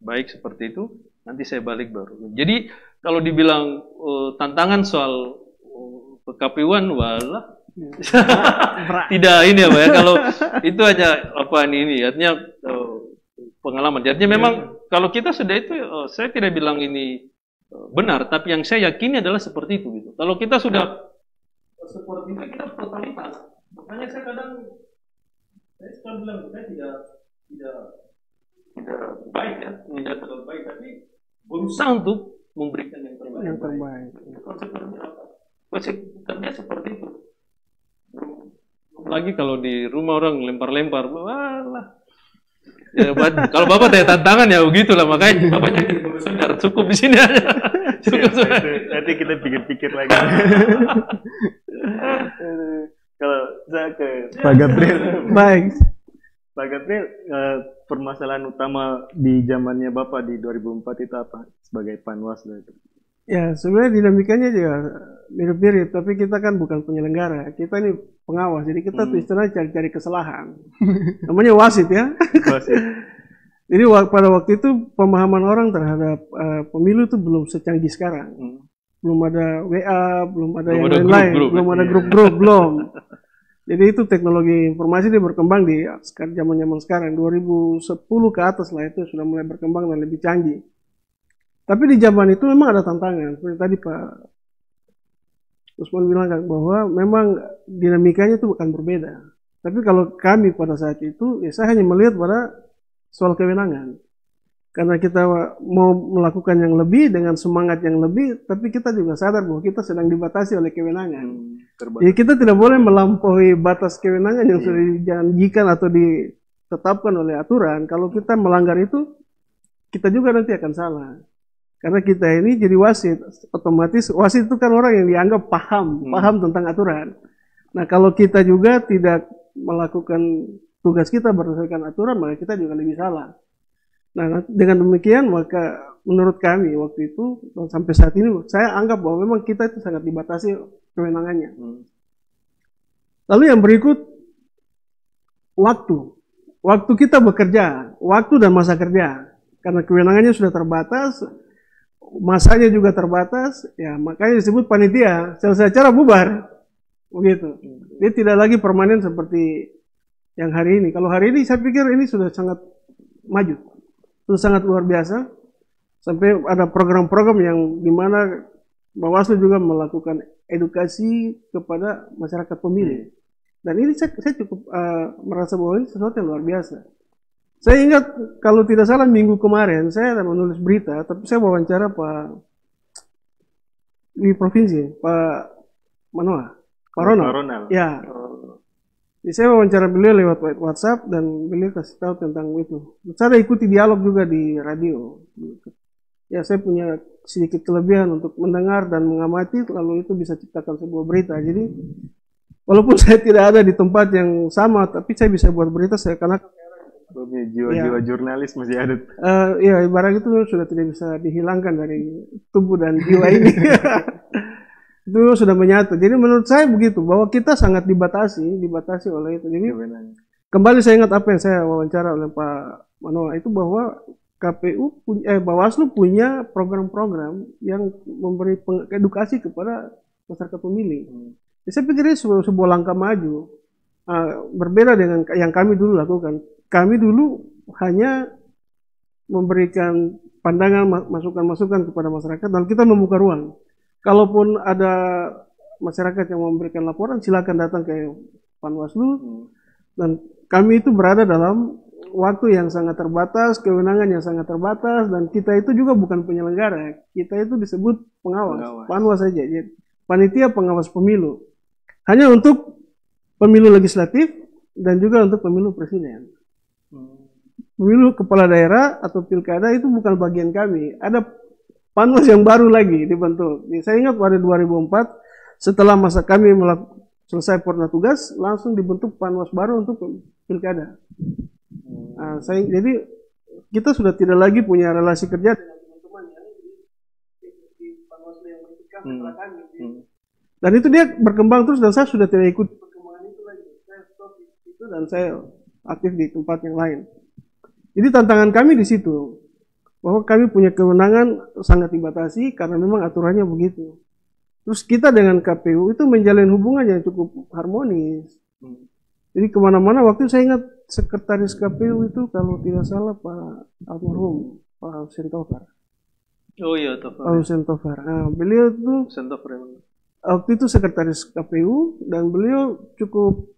baik seperti itu. Nanti saya balik baru. Jadi kalau dibilang tantangan soal KPU-an, walah tidak ini apa ya. Kalau itu hanya ini artinya pengalaman. Jadinya memang kalau kita sudah itu, saya tidak bilang ini benar, tapi yang saya yakini adalah seperti itu gitu. Kalau kita sudah seperti itu kita totalitas. Makanya saya suka bilang saya tidak baik ya, tidak terlalu baik, tapi berusaha untuk memberikan yang terbaik. Yang terbaik. Konsekuensinya seperti itu. Lagi kalau di rumah orang lempar-lempar, walah. Ya, kalau Bapak tanya tantangan ya begitulah, makanya Bapak jadi komisioner, cukup di sini aja. Cukup nanti kita pikir-pikir lagi. Kalau saya ke Pak Gabriel. Baik. Pak Gabriel, permasalahan utama di zamannya Bapak di 2004 itu apa sebagai Panwaslu itu? Ya, sebenarnya dinamikanya juga mirip-mirip, tapi kita kan bukan penyelenggara, kita ini pengawas, jadi kita tuh istilahnya cari-cari kesalahan. Namanya wasit ya. Wasit. Jadi pada waktu itu pemahaman orang terhadap pemilu itu belum secanggih sekarang. Belum ada WA, belum ada yang lain-lain, belum ada grup-grup, belum. Jadi itu teknologi informasi dia berkembang di zaman-zaman sekarang, 2010 ke atas lah itu sudah mulai berkembang dan lebih canggih. Tapi di zaman itu memang ada tantangan. Seperti tadi Pak Usman bilang kan, bahwa memang dinamikanya itu bukan berbeda. Tapi kalau kami pada saat itu, ya saya hanya melihat pada soal kewenangan. Karena kita mau melakukan yang lebih dengan semangat yang lebih, tapi kita juga sadar bahwa kita sedang dibatasi oleh kewenangan. Jadi kita tidak boleh melampaui batas kewenangan yang sudah dijanjikan atau ditetapkan oleh aturan. Kalau kita melanggar itu, kita juga nanti akan salah. Karena kita ini jadi wasit, otomatis wasit itu kan orang yang dianggap paham tentang aturan. Nah kalau kita juga tidak melakukan tugas kita berdasarkan aturan, maka kita juga lebih salah. Nah dengan demikian maka menurut kami waktu itu sampai saat ini saya anggap bahwa memang kita itu sangat dibatasi kewenangannya. Lalu yang berikut, waktu kita bekerja, waktu dan masa kerja, karena kewenangannya sudah terbatas. Masanya juga terbatas, ya makanya disebut panitia. Selesai acara bubar, begitu. Dia tidak lagi permanen seperti yang hari ini. Kalau hari ini saya pikir ini sudah sangat maju, sudah sangat luar biasa. Sampai ada program-program yang dimana Bawaslu juga melakukan edukasi kepada masyarakat pemilih. Dan ini saya cukup merasa bahwa ini sesuatu yang luar biasa. Saya ingat kalau tidak salah minggu kemarin saya ada menulis berita, tapi saya wawancara Pak di provinsi, Pak Ronald. Ya. Jadi saya wawancara beliau lewat WhatsApp dan beliau kasih tahu tentang itu. Saya ikuti dialog juga di radio. Ya saya punya sedikit kelebihan untuk mendengar dan mengamati, lalu itu bisa ciptakan sebuah berita. Jadi walaupun saya tidak ada di tempat yang sama, tapi saya bisa buat berita karena jiwa-jiwa jurnalis masih ada. Ya ibarat itu sudah tidak bisa dihilangkan dari tubuh dan jiwa ini. Itu sudah menyatu. Jadi menurut saya begitu, bahwa kita sangat dibatasi oleh itu. Jadi kembali saya ingat apa yang saya wawancara oleh Pak Manoa itu, bahwa Bawaslu punya program-program yang memberi edukasi kepada masyarakat pemilih. Saya pikir ini sebuah langkah maju, berbeda dengan yang kami dulu lakukan. Kami dulu hanya memberikan pandangan, masukan-masukan kepada masyarakat, dan kita membuka ruang. Kalaupun ada masyarakat yang memberikan laporan, silakan datang ke Panwaslu, dan kami itu berada dalam waktu yang sangat terbatas, kewenangan yang sangat terbatas, dan kita itu juga bukan penyelenggara, kita itu disebut pengawas. Panwas saja, panitia pengawas pemilu, hanya untuk pemilu legislatif dan juga untuk pemilu presiden. Pemilu kepala daerah atau pilkada itu bukan bagian kami. Ada Panwas yang baru lagi dibentuk. Saya ingat pada 2004, setelah masa kami selesai purna tugas, langsung dibentuk Panwas baru untuk pilkada. Jadi kita sudah tidak lagi punya relasi kerja dengan teman-teman yang di Panwas yang berikutkan setelah kami. Dan itu dia berkembang terus, dan saya sudah tidak ikut perkembangan itu lagi. Saya stop itu dan saya aktif di tempat yang lain. Jadi tantangan kami di situ, bahwa kami punya kewenangan sangat dibatasi karena memang aturannya begitu. Terus kita dengan KPU itu menjalin hubungan yang cukup harmonis. Jadi kemana-mana, waktu saya ingat sekretaris KPU itu kalau tidak salah Pak almarhum Pak Hussein Tofar. Oh iya, Tofar. Pak Hussein Tofar. Nah, beliau itu waktu itu sekretaris KPU, dan beliau cukup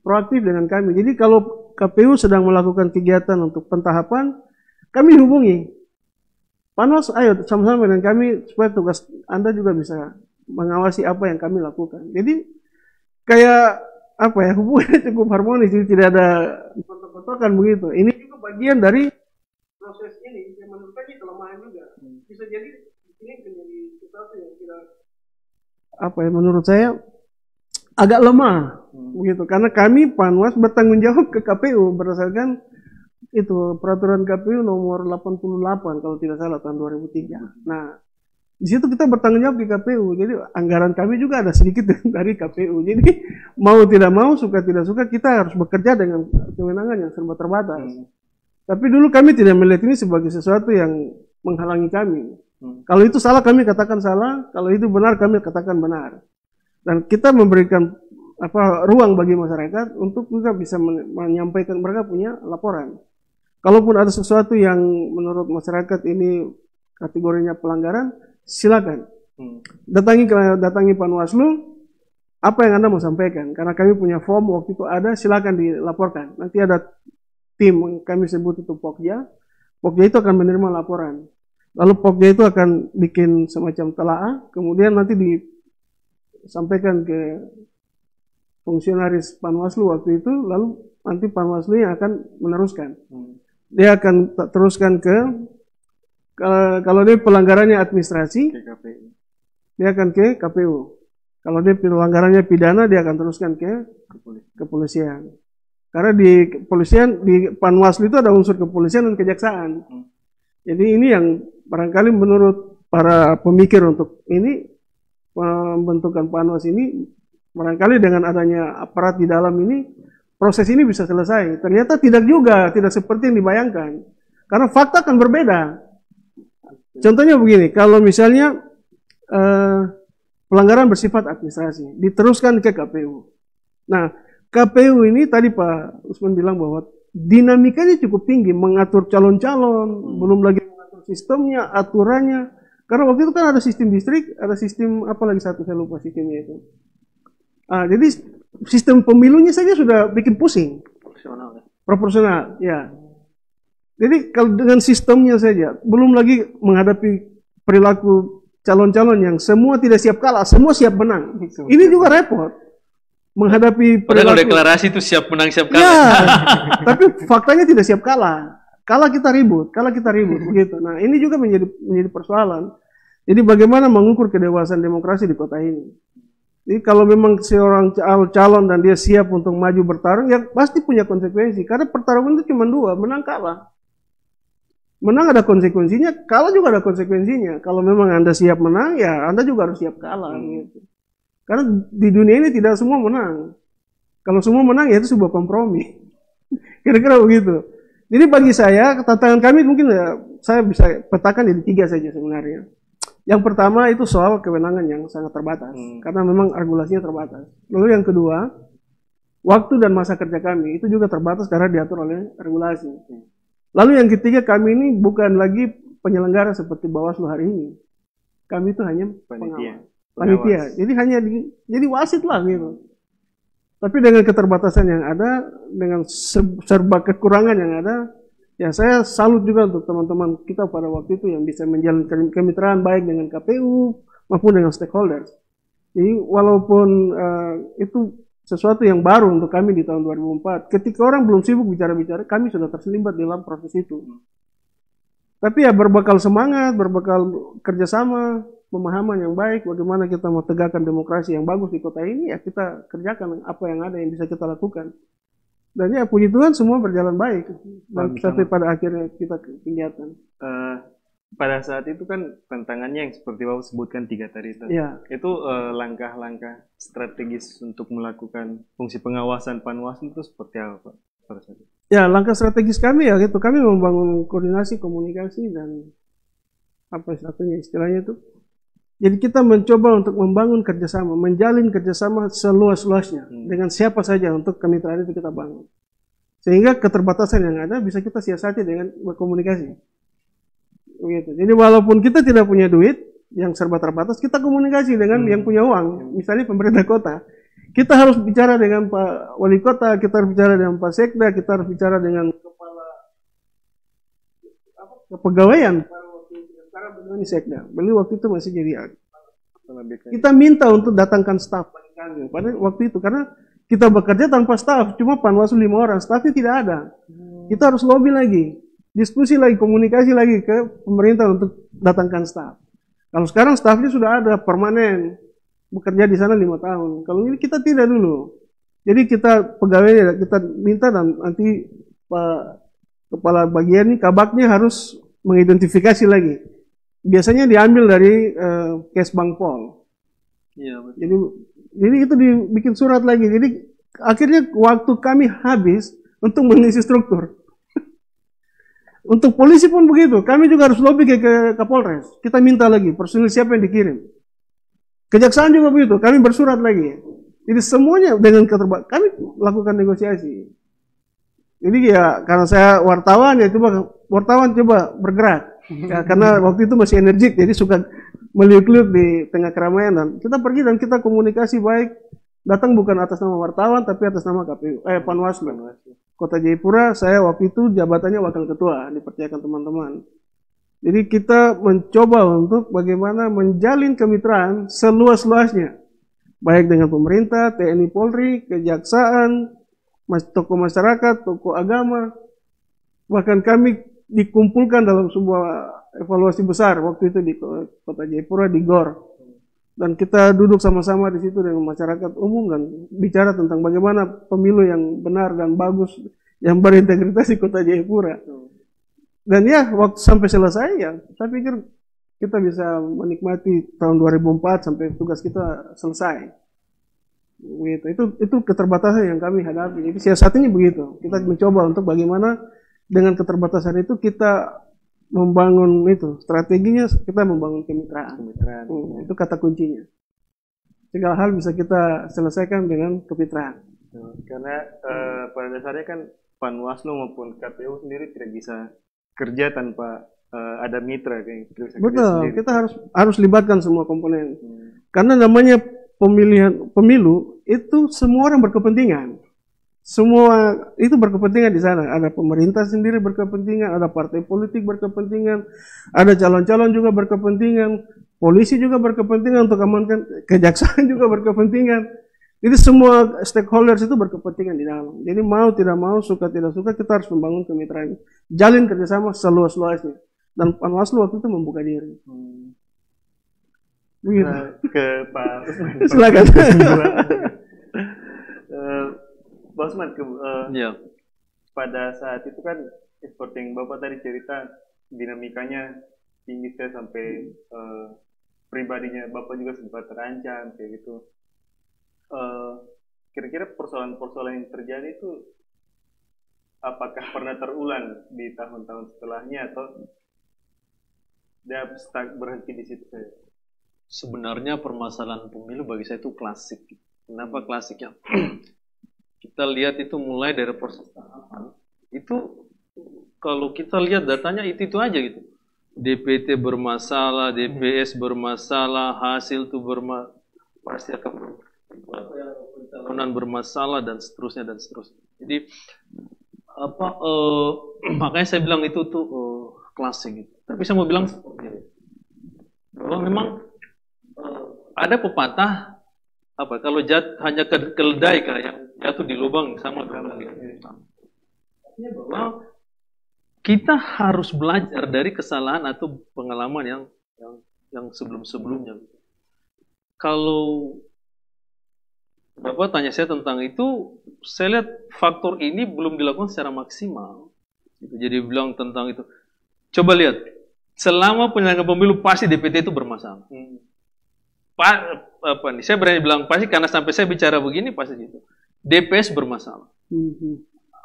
proaktif dengan kami. Jadi kalau KPU sedang melakukan kegiatan untuk pentahapan, kami hubungi Panwas, ayo sama-sama dengan kami supaya tugas Anda juga bisa mengawasi apa yang kami lakukan. Jadi kayak apa ya, hubungannya cukup harmonis, jadi tidak ada bentrok-bentrokan begitu. Ini juga bagian dari proses ini yang menurut saya kelemahan juga. Bisa jadi ini menjadi sesuatu yang tidak apa ya, menurut saya agak lemah begitu, karena kami Panwas bertanggung jawab ke KPU berdasarkan itu peraturan KPU nomor 88 kalau tidak salah tahun 2003. Nah, di situ kita bertanggung jawab ke KPU. Jadi anggaran kami juga ada sedikit dari KPU. Jadi mau tidak mau, suka tidak suka, kita harus bekerja dengan kewenangan yang serba terbatas. Tapi dulu kami tidak melihat ini sebagai sesuatu yang menghalangi kami. Kalau itu salah kami katakan salah, kalau itu benar kami katakan benar. Dan kita memberikan ruang bagi masyarakat untuk juga bisa menyampaikan, mereka punya laporan. Kalaupun ada sesuatu yang menurut masyarakat ini kategorinya pelanggaran, silakan datangi Panwaslu, apa yang Anda mau sampaikan, karena kami punya form waktu itu ada, silakan dilaporkan. Nanti ada tim, kami sebut itu Pokja itu akan menerima laporan, lalu Pokja itu akan bikin semacam telaah, kemudian nanti disampaikan ke fungsionaris Panwaslu waktu itu, lalu nanti Panwaslu yang akan meneruskan. Dia akan teruskan kalau dia pelanggarannya administrasi, dia akan ke KPU. Kalau dia pelanggarannya pidana, dia akan teruskan ke kepolisian. Karena di kepolisian, di Panwaslu itu ada unsur kepolisian dan kejaksaan. Jadi ini yang barangkali menurut para pemikir untuk ini, pembentukan Panwas ini, barangkali dengan adanya aparat di dalam ini, proses ini bisa selesai. Ternyata tidak juga, tidak seperti yang dibayangkan. Karena fakta akan berbeda. Contohnya begini, kalau misalnya pelanggaran bersifat administrasi, diteruskan ke KPU. Nah, KPU ini tadi Pak Usman bilang bahwa dinamikanya cukup tinggi, mengatur calon-calon, belum lagi mengatur sistemnya, aturannya. Karena waktu itu kan ada sistem distrik, ada sistem apa lagi satu, saya lupa sistemnya itu. Jadi sistem pemilunya saja sudah bikin pusing. Proporsional, ya. Jadi kalau dengan sistemnya saja, belum lagi menghadapi perilaku calon-calon yang semua tidak siap kalah, semua siap menang. Ini juga repot. Menghadapi perilaku. Padahal deklarasi itu siap menang, siap kalah. Ya, tapi faktanya tidak siap kalah. Kalah kita ribut begitu. Nah, ini juga menjadi persoalan. Jadi bagaimana mengukur kedewasaan demokrasi di kota ini? Jadi kalau memang seorang calon dan dia siap untuk maju bertarung, ya pasti punya konsekuensi. Karena pertarungan itu cuma dua, menang kalah. Menang ada konsekuensinya, kalah juga ada konsekuensinya. Kalau memang Anda siap menang, ya Anda juga harus siap kalah. Gitu. Karena di dunia ini tidak semua menang. Kalau semua menang, ya itu sebuah kompromi. Kira-kira begitu. Jadi bagi saya, tantangan kami mungkin ya, saya bisa petakan di 3 saja sebenarnya. Yang pertama itu soal kewenangan yang sangat terbatas, karena memang regulasinya terbatas. Lalu yang kedua, waktu dan masa kerja kami itu juga terbatas karena diatur oleh regulasi. Lalu yang ketiga, kami ini bukan lagi penyelenggara seperti Bawaslu hari ini. Kami itu hanya panitia. Jadi hanya jadi wasit lah gitu. Tapi dengan keterbatasan yang ada, dengan serba kekurangan yang ada, ya saya salut juga untuk teman-teman kita pada waktu itu yang bisa menjalankan kemitraan baik dengan KPU maupun dengan stakeholders. Jadi walaupun itu sesuatu yang baru untuk kami di tahun 2004, ketika orang belum sibuk bicara-bicara, kami sudah terlibat dalam proses itu. Tapi ya berbekal semangat, berbekal kerjasama, pemahaman yang baik, bagaimana kita mau tegakkan demokrasi yang bagus di kota ini, ya kita kerjakan apa yang ada yang bisa kita lakukan. Dan ya puji Tuhan semua berjalan baik dan sampai pada akhirnya kita kegiatan. Pada saat itu kan tantangannya yang seperti Bapak sebutkan 3 tadi itu. Ya. Itu langkah-langkah strategis untuk melakukan fungsi pengawasan Panwaslu itu seperti apa Pak? Pada saat itu? Ya, langkah strategis kami ya gitu. Kami membangun koordinasi, komunikasi dan apa istilahnya itu. Jadi kita mencoba untuk membangun kerjasama, menjalin kerjasama seluas-luasnya dengan siapa saja untuk kemitraan itu kita bangun. Sehingga keterbatasan yang ada bisa kita siasati dengan berkomunikasi. Begitu. Jadi walaupun kita tidak punya duit yang serba terbatas, kita komunikasi dengan yang punya uang, misalnya pemerintah kota. Kita harus bicara dengan Pak Wali Kota, kita harus bicara dengan Pak Sekda, kita harus bicara dengan kepala kepegawaian. Karena beliau ini Sekda, beliau waktu itu masih jadi kita minta untuk datangkan staf bagi kami pada waktu itu karena kita bekerja tanpa staf, cuma Panwaslu 5 orang, stafnya tidak ada. Kita harus lobby lagi, diskusi lagi, komunikasi lagi ke pemerintah untuk datangkan staf. Kalau sekarang stafnya sudah ada permanen, bekerja di sana 5 tahun. Kalau ini kita tidak dulu. Jadi kita pegawai kita minta dan nanti Pak Kepala Bagian ini kabaknya harus mengidentifikasi lagi. Biasanya diambil dari Kes Bangpol. Iya, betul. Jadi itu dibikin surat lagi. Jadi akhirnya waktu kami habis untuk mengisi struktur. Untuk polisi pun begitu. Kami juga harus lobby ke Kapolres. Kita minta lagi personil siapa yang dikirim. Kejaksaan juga begitu. Kami bersurat lagi. Jadi semuanya dengan kami lakukan negosiasi. Jadi ya karena saya wartawan ya wartawan coba bergerak. Ya, karena waktu itu masih energik, jadi suka meliuk-liuk di tengah keramaian dan kita pergi dan kita komunikasi baik. Datang bukan atas nama wartawan, tapi atas nama KPU, Panwaslu. Kota Jayapura, saya waktu itu jabatannya wakil ketua, dipercayakan teman-teman. Jadi kita mencoba untuk bagaimana menjalin kemitraan seluas-luasnya, baik dengan pemerintah, TNI Polri, kejaksaan, tokoh masyarakat, tokoh agama, bahkan kami dikumpulkan dalam sebuah evaluasi besar waktu itu di Kota Jayapura di GOR dan kita duduk sama-sama di situ dengan masyarakat umum dan bicara tentang bagaimana pemilu yang benar dan bagus yang berintegritas di Kota Jayapura. Dan ya waktu sampai selesai ya saya pikir kita bisa menikmati tahun 2004 sampai tugas kita selesai. Gitu. Itu keterbatasan yang kami hadapi. Jadi siasatnya begitu. Kita mencoba untuk bagaimana dengan keterbatasan itu kita membangun itu strateginya, kita membangun kemitraan. Itu kata kuncinya. Segala hal bisa kita selesaikan dengan kemitraan. Karena pada dasarnya kan Panwaslu maupun KPU sendiri tidak bisa kerja tanpa ada mitra. Betul, kita harus libatkan semua komponen. Karena namanya pemilu itu semua orang berkepentingan. Semua itu berkepentingan di sana. Ada pemerintah sendiri berkepentingan, ada partai politik berkepentingan, ada calon-calon juga berkepentingan, polisi juga berkepentingan untuk amankan, kejaksaan juga berkepentingan. Jadi semua stakeholders itu berkepentingan di dalam. Jadi mau tidak mau, suka tidak suka, kita harus membangun kemitraan, jalin kerjasama seluas-luasnya. Dan Panwaslu waktu itu membuka diri. Begitu. Ke Pak Usman. Silakan. Pak Usman, Ya. pada saat itu kan seperti yang Bapak tadi cerita, dinamikanya tinggi sampai pribadinya Bapak juga sempat terancam kayak gitu. Kira-kira persoalan-persoalan yang terjadi itu apakah pernah terulang di tahun-tahun setelahnya atau dia berhenti di situ saja? Sebenarnya permasalahan pemilu bagi saya itu klasik. Kenapa klasiknya? Kita lihat itu mulai dari proses tahapan. Itu kalau kita lihat datanya itu aja gitu. DPT bermasalah, DPS bermasalah, hasil itu pasti akan pencalonan bermasalah dan seterusnya dan seterusnya. Jadi makanya saya bilang itu tuh klasik gitu. Tapi saya mau bilang bahwa memang ada pepatah kalau hanya keledai yang jatuh di lubang sama dengan artinya bahwa kita harus belajar dari kesalahan atau pengalaman yang sebelum-sebelumnya. Kalau Bapak tanya saya tentang itu, saya lihat faktor ini belum dilakukan secara maksimal. Jadi bilang tentang itu. Coba lihat, selama penyelenggaraan pemilu pasti DPT itu bermasalah. Saya berani bilang pasti karena sampai saya bicara begini pasti gitu. DPS bermasalah.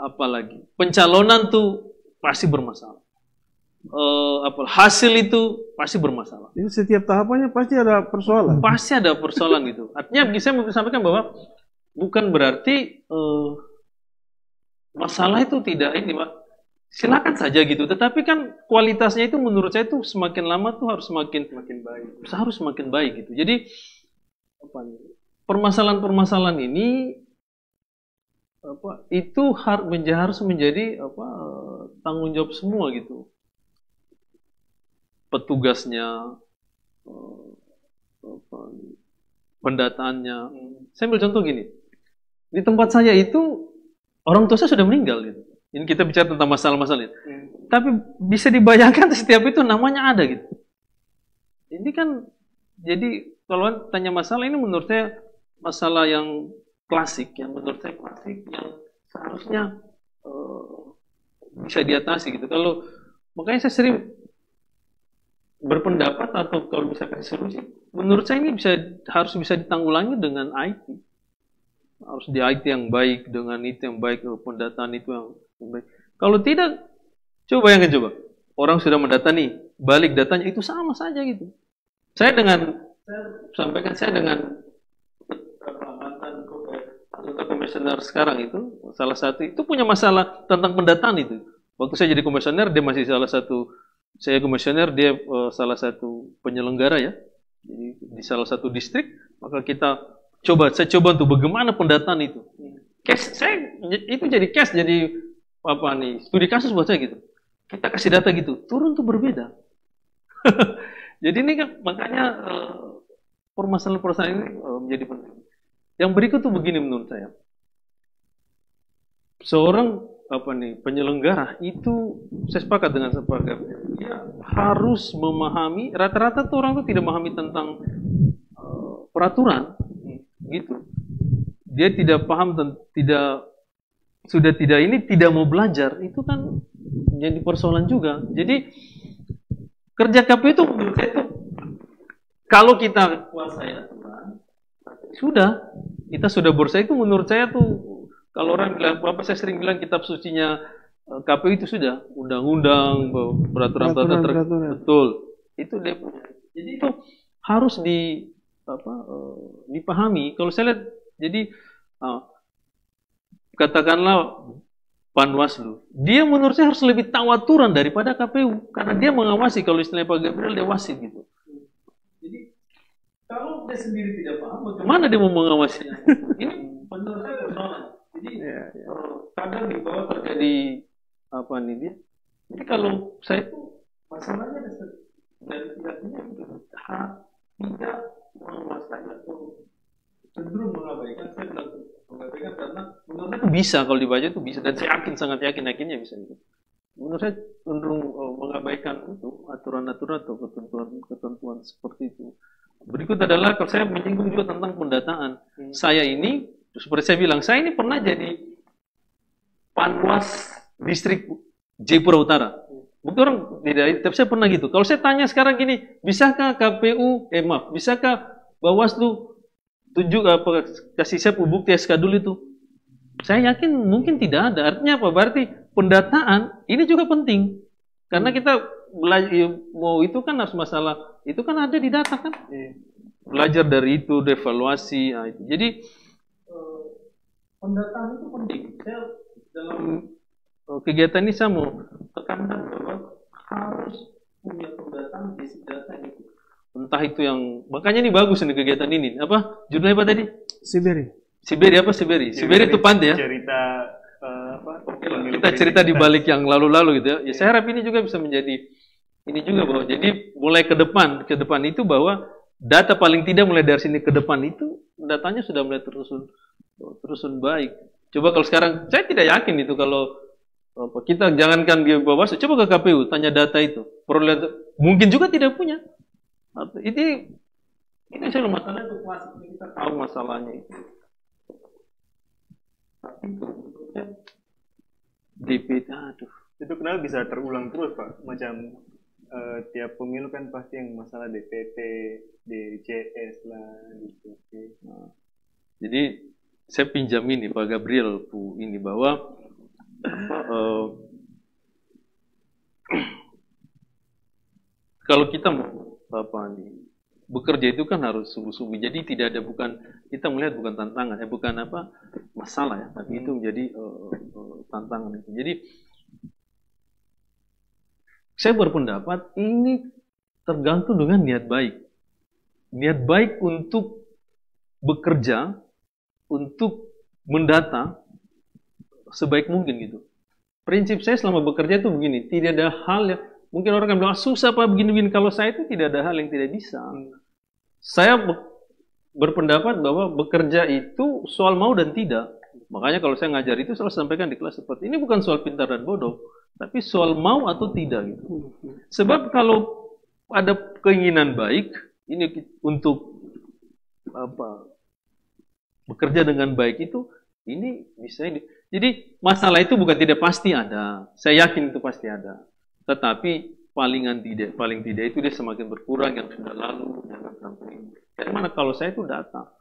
Apalagi pencalonan tuh pasti bermasalah. Hasil itu pasti bermasalah. Jadi setiap tahapannya pasti ada persoalan. Pasti ada persoalan gitu. Artinya saya mau sampaikan bahwa bukan berarti masalah itu tidak ini, Pak. Silakan saja gitu. Tetapi kan kualitasnya itu menurut saya itu semakin lama tuh harus semakin baik. Harus semakin baik gitu. Jadi permasalahan-permasalahan ini itu harus menjadi tanggung jawab semua gitu. Petugasnya, pendataannya. Saya ambil contoh gini, di tempat saya itu orang tua saya sudah meninggal gitu. Ini kita bicara tentang masalah-masalah ini. Tapi bisa dibayangkan setiap itu namanya ada gitu. Ini kan jadi kalau tanya masalah ini menurut saya masalah yang klasik, yang menurut saya klasik, yang seharusnya bisa diatasi gitu. Makanya saya sering berpendapat atau kalau bisa kasih solusi, menurut saya ini harus bisa ditanggulangi dengan IT. Harus di IT yang baik, dengan itu yang baik, pendataan itu yang baik. Kalau tidak, coba orang sudah mendata nih, balik datanya itu sama saja gitu. Saya dengan mantan komisioner sekarang itu, salah satu itu punya masalah tentang pendataan itu. Waktu saya jadi komisioner, dia masih saya komisioner, dia salah satu penyelenggara ya. Jadi di salah satu distrik, maka saya coba untuk bagaimana pendataan itu. Itu jadi case, jadi studi kasus buat saya gitu. Kita kasih data gitu, turun tuh berbeda. Jadi ini kan makanya permasalahan ini menjadi penting. Yang berikut tuh begini menurut saya. Seorang penyelenggara itu saya sepakat dengan dia harus memahami, rata-rata tuh orang tuh tidak memahami tentang peraturan gitu. Dia tidak paham dan tidak mau belajar, itu kan jadi persoalan juga. Jadi kerja KPU itu menurut saya itu kalau kita kuasai aturan, kita sudah berusaha itu menurut saya tuh kalau orang bilang saya sering bilang kitab sucinya KPU itu sudah undang-undang, peraturan betul. Itu dia punya. Jadi itu harus dipahami. Kalau saya lihat, jadi katakanlah Panwaslu, dia menurut saya harus lebih tahu aturan daripada KPU karena dia mengawasi. Kalau istilahnya Pak Gabriel, dia wasit gitu. Jadi kalau dia sendiri tidak paham, bagaimana dia mau mengawasinya? Ini menurut saya persoalan. Jadi kadang di bawah terjadi dia. Jadi kalau saya itu masalahnya dari pihaknya tidak menguasai atau cenderung mengabaikan. Saya bilang mengabaikan karena menurut saya itu bisa, kalau dibaca itu bisa, dan saya sangat yakinnya bisa gitu. Menurut saya cenderung mengabaikan itu aturan-aturan atau ketentuan seperti itu. Berikut adalah kalau saya menyinggung juga tentang pendataan. Saya ini, seperti saya bilang, saya ini pernah jadi Panwas distrik Jayapura Utara. Mungkin orang tidak, tapi saya pernah gitu. Kalau saya tanya sekarang gini, bisakah bisakah Bawaslu tunjuk kasih saya bukti SK dulu itu? Saya yakin mungkin tidak ada. Artinya apa? Berarti pendataan ini juga penting. Karena kita belajar mau itu kan harus masalah itu kan ada di data kan. Belajar dari itu, evaluasi. Nah, itu. Jadi pendataan itu penting. Saya dalam kegiatan ini saya mau tekankan bahwa harus punya pendataan basic data itu. Entah itu yang makanya ini bagus nih kegiatan ini. Apa judulnya apa tadi? Siberi apa Siberi? Siberi itu pantai ya. Cerita Kita cerita di balik yang lalu-lalu gitu ya. Ya saya harap ini juga bisa menjadi ini juga bahwa jadi mulai ke depan itu bahwa data paling tidak mulai dari sini ke depan itu datanya sudah mulai terusun baik. Coba kalau sekarang saya tidak yakin itu kalau kita jangankan di Bawaslu, coba ke KPU tanya data itu. Mungkin juga tidak punya. Ini selalu masalah itu klasik kita tahu masalahnya itu. DPT, aduh. Itu kenapa bisa terulang terus Pak? Macam tiap pemilu kan pasti yang masalah DPT, DCS lah, DPT. Nah, jadi saya pinjam ini Pak Gabriel ini bahwa kalau kita mau bekerja itu kan harus sungguh-sungguh. Jadi tidak ada kita melihat bukan tantangan, bukan masalah ya, tapi itu menjadi tantangan itu. Jadi saya berpendapat ini tergantung dengan niat baik. Niat baik untuk bekerja, untuk mendata sebaik mungkin gitu. Prinsip saya selama bekerja itu begini, tidak ada hal yang mungkin orang akan bilang susah apa begini-begini. Kalau saya itu tidak ada hal yang tidak bisa. Saya berpendapat bahwa bekerja itu soal mau dan tidak. Makanya kalau saya ngajar itu selalu sampaikan di kelas seperti ini bukan soal pintar dan bodoh, tapi soal mau atau tidak gitu. Sebab kalau ada keinginan baik ini untuk bekerja dengan baik itu ini bisa ini. Jadi masalah itu bukan tidak pasti ada. Saya yakin itu pasti ada. Tetapi paling tidak itu dia semakin berkurang yang sudah lalu jangan sampai ini. Karena mana kalau saya itu data.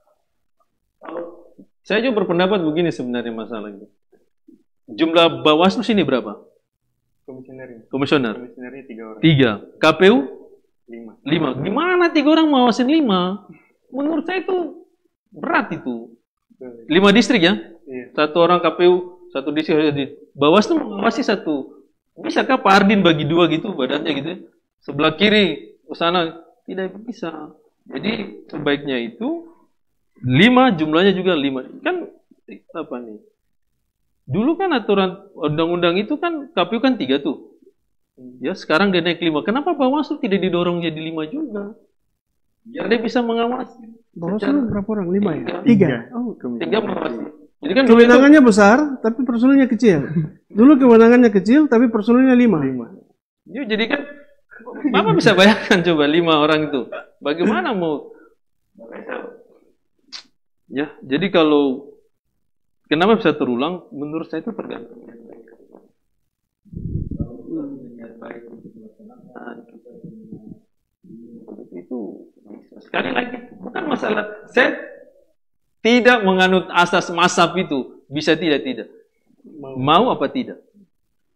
Saya juga berpendapat begini sebenarnya masalah itu. Jumlah Bawaslu sini berapa? Komisioner. Komisionernya 3 orang. 3. KPU? 5. Gimana 3 orang ngawasin 5? Menurut saya itu berat itu. 5 distrik ya? Iya. 1 orang KPU, 1 distrik. Bawaslu mengawasi 1. Bisakah Pak Ardin bagi 2 gitu badannya gitu ya? Sebelah kiri ke sana tidak bisa. Jadi sebaiknya itu 5 jumlahnya juga 5. Kan apa nih? Dulu kan aturan undang-undang itu kan KPU kan 3 tuh. Ya sekarang dia naik 5. Kenapa Bawaslu tidak didorong jadi 5 juga? Biar dia bisa mengawasi. Bawaslu berapa orang? 5 ya? 3. Oh, 3 mengawasi. Jadi kan kewenangannya besar, tapi personilnya kecil. Dulu kewenangannya kecil, tapi personilnya 5. Ya, jadi kan, Bapak bisa bayangkan coba 5 orang itu. Bagaimana mau? Ya, jadi kalau kenapa bisa terulang? Menurut saya itu tergantung. Itu sekali lagi bukan masalah. Saya tidak menganut asas mazhab itu. Bisa tidak. Mau apa tidak.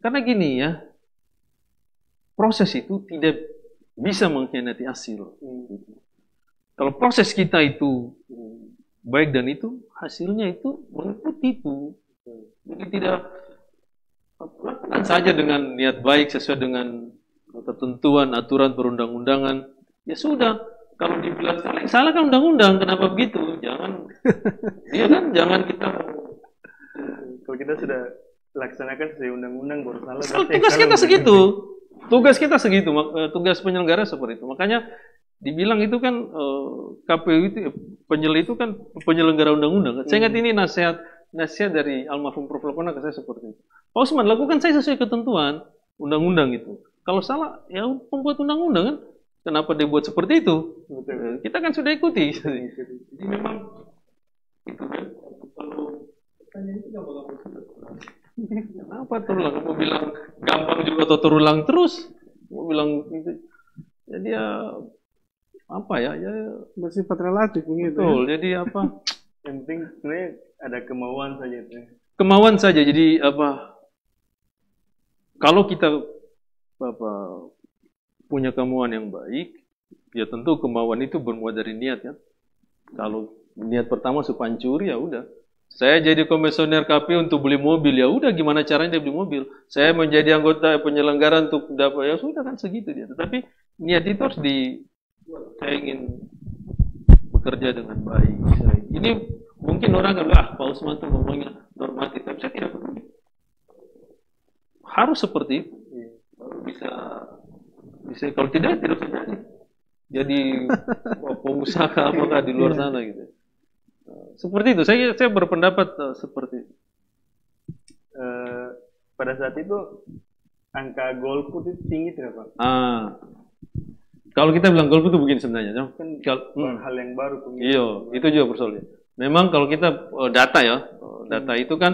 Karena gini ya. Proses itu tidak bisa mengkhianati hasil. Kalau proses kita itu baik dan itu, hasilnya itu mengikuti itu. Jadi tidak lakukan saja dengan niat baik sesuai dengan ketentuan, aturan perundang-undangan. Ya sudah. Kalau dibilang salah kan undang-undang, kenapa begitu? Jangan, iya kan, jangan kita. Kalau kita sudah laksanakan sesuai undang-undang baru salah. Tugas kita segitu, tugas penyelenggara seperti itu. Makanya dibilang itu kan KPU itu itu kan penyelenggara undang-undang. Saya ingat ini nasihat dari almarhum Prof. Lokona ke saya seperti itu. Pak Usman, lakukan saya sesuai ketentuan. undang-undang itu. Kalau salah, ya pembuat undang-undang kan. Kenapa dia buat seperti itu? Betul. Kita kan sudah ikuti. Jadi memang itu kan. Kalau tanya itu nggak bakal betul. Kenapa terulang? Mau bilang gampang juga atau terulang terus? Mau bilang itu. Jadi ya apa ya? Ya bersifat relatif begitu. betul. Jadi apa? Yang penting sebenarnya ada kemauan saja itu. Kemauan saja. Jadi apa? Kalau kita punya kemauan yang baik, ya tentu kemauan itu bermula dari niat ya. Kalau niat pertama supaya pancuri, ya udah. Saya jadi komisioner KPU untuk beli mobil, ya udah gimana caranya dia beli mobil. Saya menjadi anggota penyelenggara untuk dapat, ya sudah kan segitu dia. Tetapi niat itu harus saya ingin bekerja dengan baik. Ini mungkin orang kan, Pak Usman tuh ngomongnya normatif, tapi saya tidak peduli. Harus seperti itu. Bisa kalau tidak usah jadi pengusaha apakah di luar sana gitu. Seperti itu. Saya berpendapat seperti itu. Pada saat itu angka golput itu tinggi tidak Pak? Kalau kita bilang golput itu begini sebenarnya. Kan hal yang baru pemilu. Iya, itu juga persoalannya. Memang kalau kita data ya, data itu kan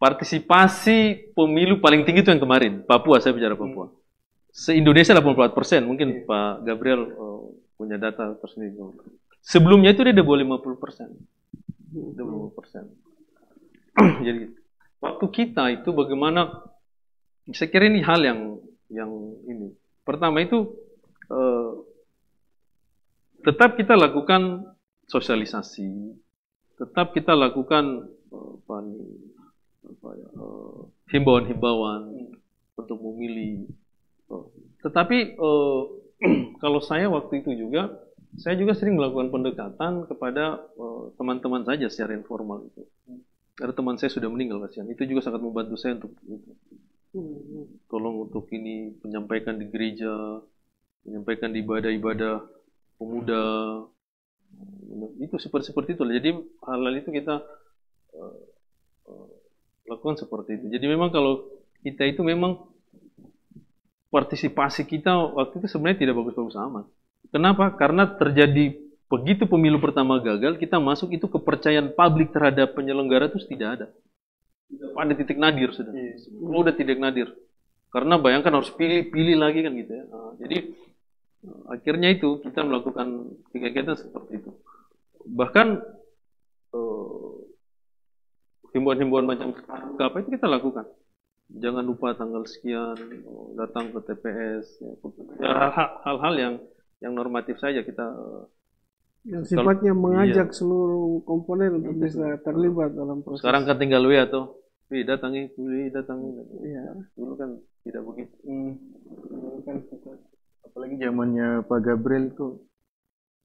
partisipasi pemilu paling tinggi itu yang kemarin, Papua, saya bicara Papua. Se-Indonesia 84%, mungkin Pak Gabriel punya data tersendiri. Sebelumnya itu dia udah boleh 50%. Udah 50%. Jadi waktu kita itu bagaimana, saya kira ini hal yang ini. Pertama itu tetap kita lakukan sosialisasi, tetap kita lakukan himbauan-himbauan untuk memilih. Tetapi kalau saya waktu itu juga, saya juga sering melakukan pendekatan kepada teman-teman saja secara informal itu. Karena teman saya sudah meninggal kasihan. Itu juga sangat membantu saya untuk itu. Tolong untuk ini menyampaikan di gereja, menyampaikan di ibadah-ibadah pemuda. Itu seperti itu. Jadi hal-hal itu kita lakukan seperti itu. Jadi memang kalau kita itu memang partisipasi kita waktu itu sebenarnya tidak bagus-bagus amat. Kenapa? Karena terjadi begitu pemilu pertama gagal, kita masuk itu kepercayaan publik terhadap penyelenggara itu tidak ada. Pada titik nadir sudah. Udah titik nadir. Karena bayangkan harus pilih lagi kan gitu ya. Jadi akhirnya itu kita melakukan kegiatan seperti itu. Bahkan himbauan-himbauan macam apa itu kita lakukan. Jangan lupa tanggal sekian datang ke TPS. Hal-hal yang normatif saja kita. Yang sifatnya mengajak seluruh komponen untuk bisa terlibat dalam proses. Sekarang kan tinggal atau datangi. Iya. Dulu kan tidak begitu. Apalagi zamannya Pak Gabriel itu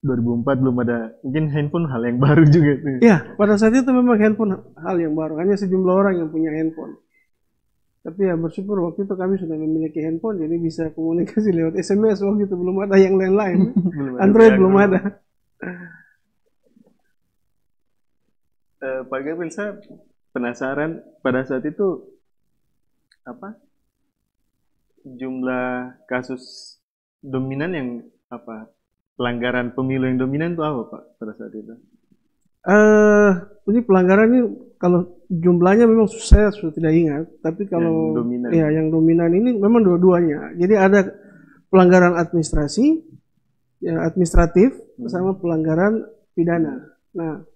2004 belum ada, mungkin handphone hal yang baru juga tuh. Iya, pada saat itu memang handphone hal yang baru. Hanya sejumlah orang yang punya handphone. Tapi ya bersyukur waktu itu kami sudah memiliki handphone, jadi bisa komunikasi lewat SMS. Waktu itu belum ada yang lain-lain. Android belum ada. Pak Gabriel, saya penasaran pada saat itu apa jumlah kasus dominan yang pelanggaran pemilu yang dominan itu apa Pak pada saat itu? Ini pelanggaran ini kalau jumlahnya memang saya sudah tidak ingat, tapi kalau yang dominan ini memang dua-duanya. Jadi ada pelanggaran administratif sama pelanggaran pidana. Nah,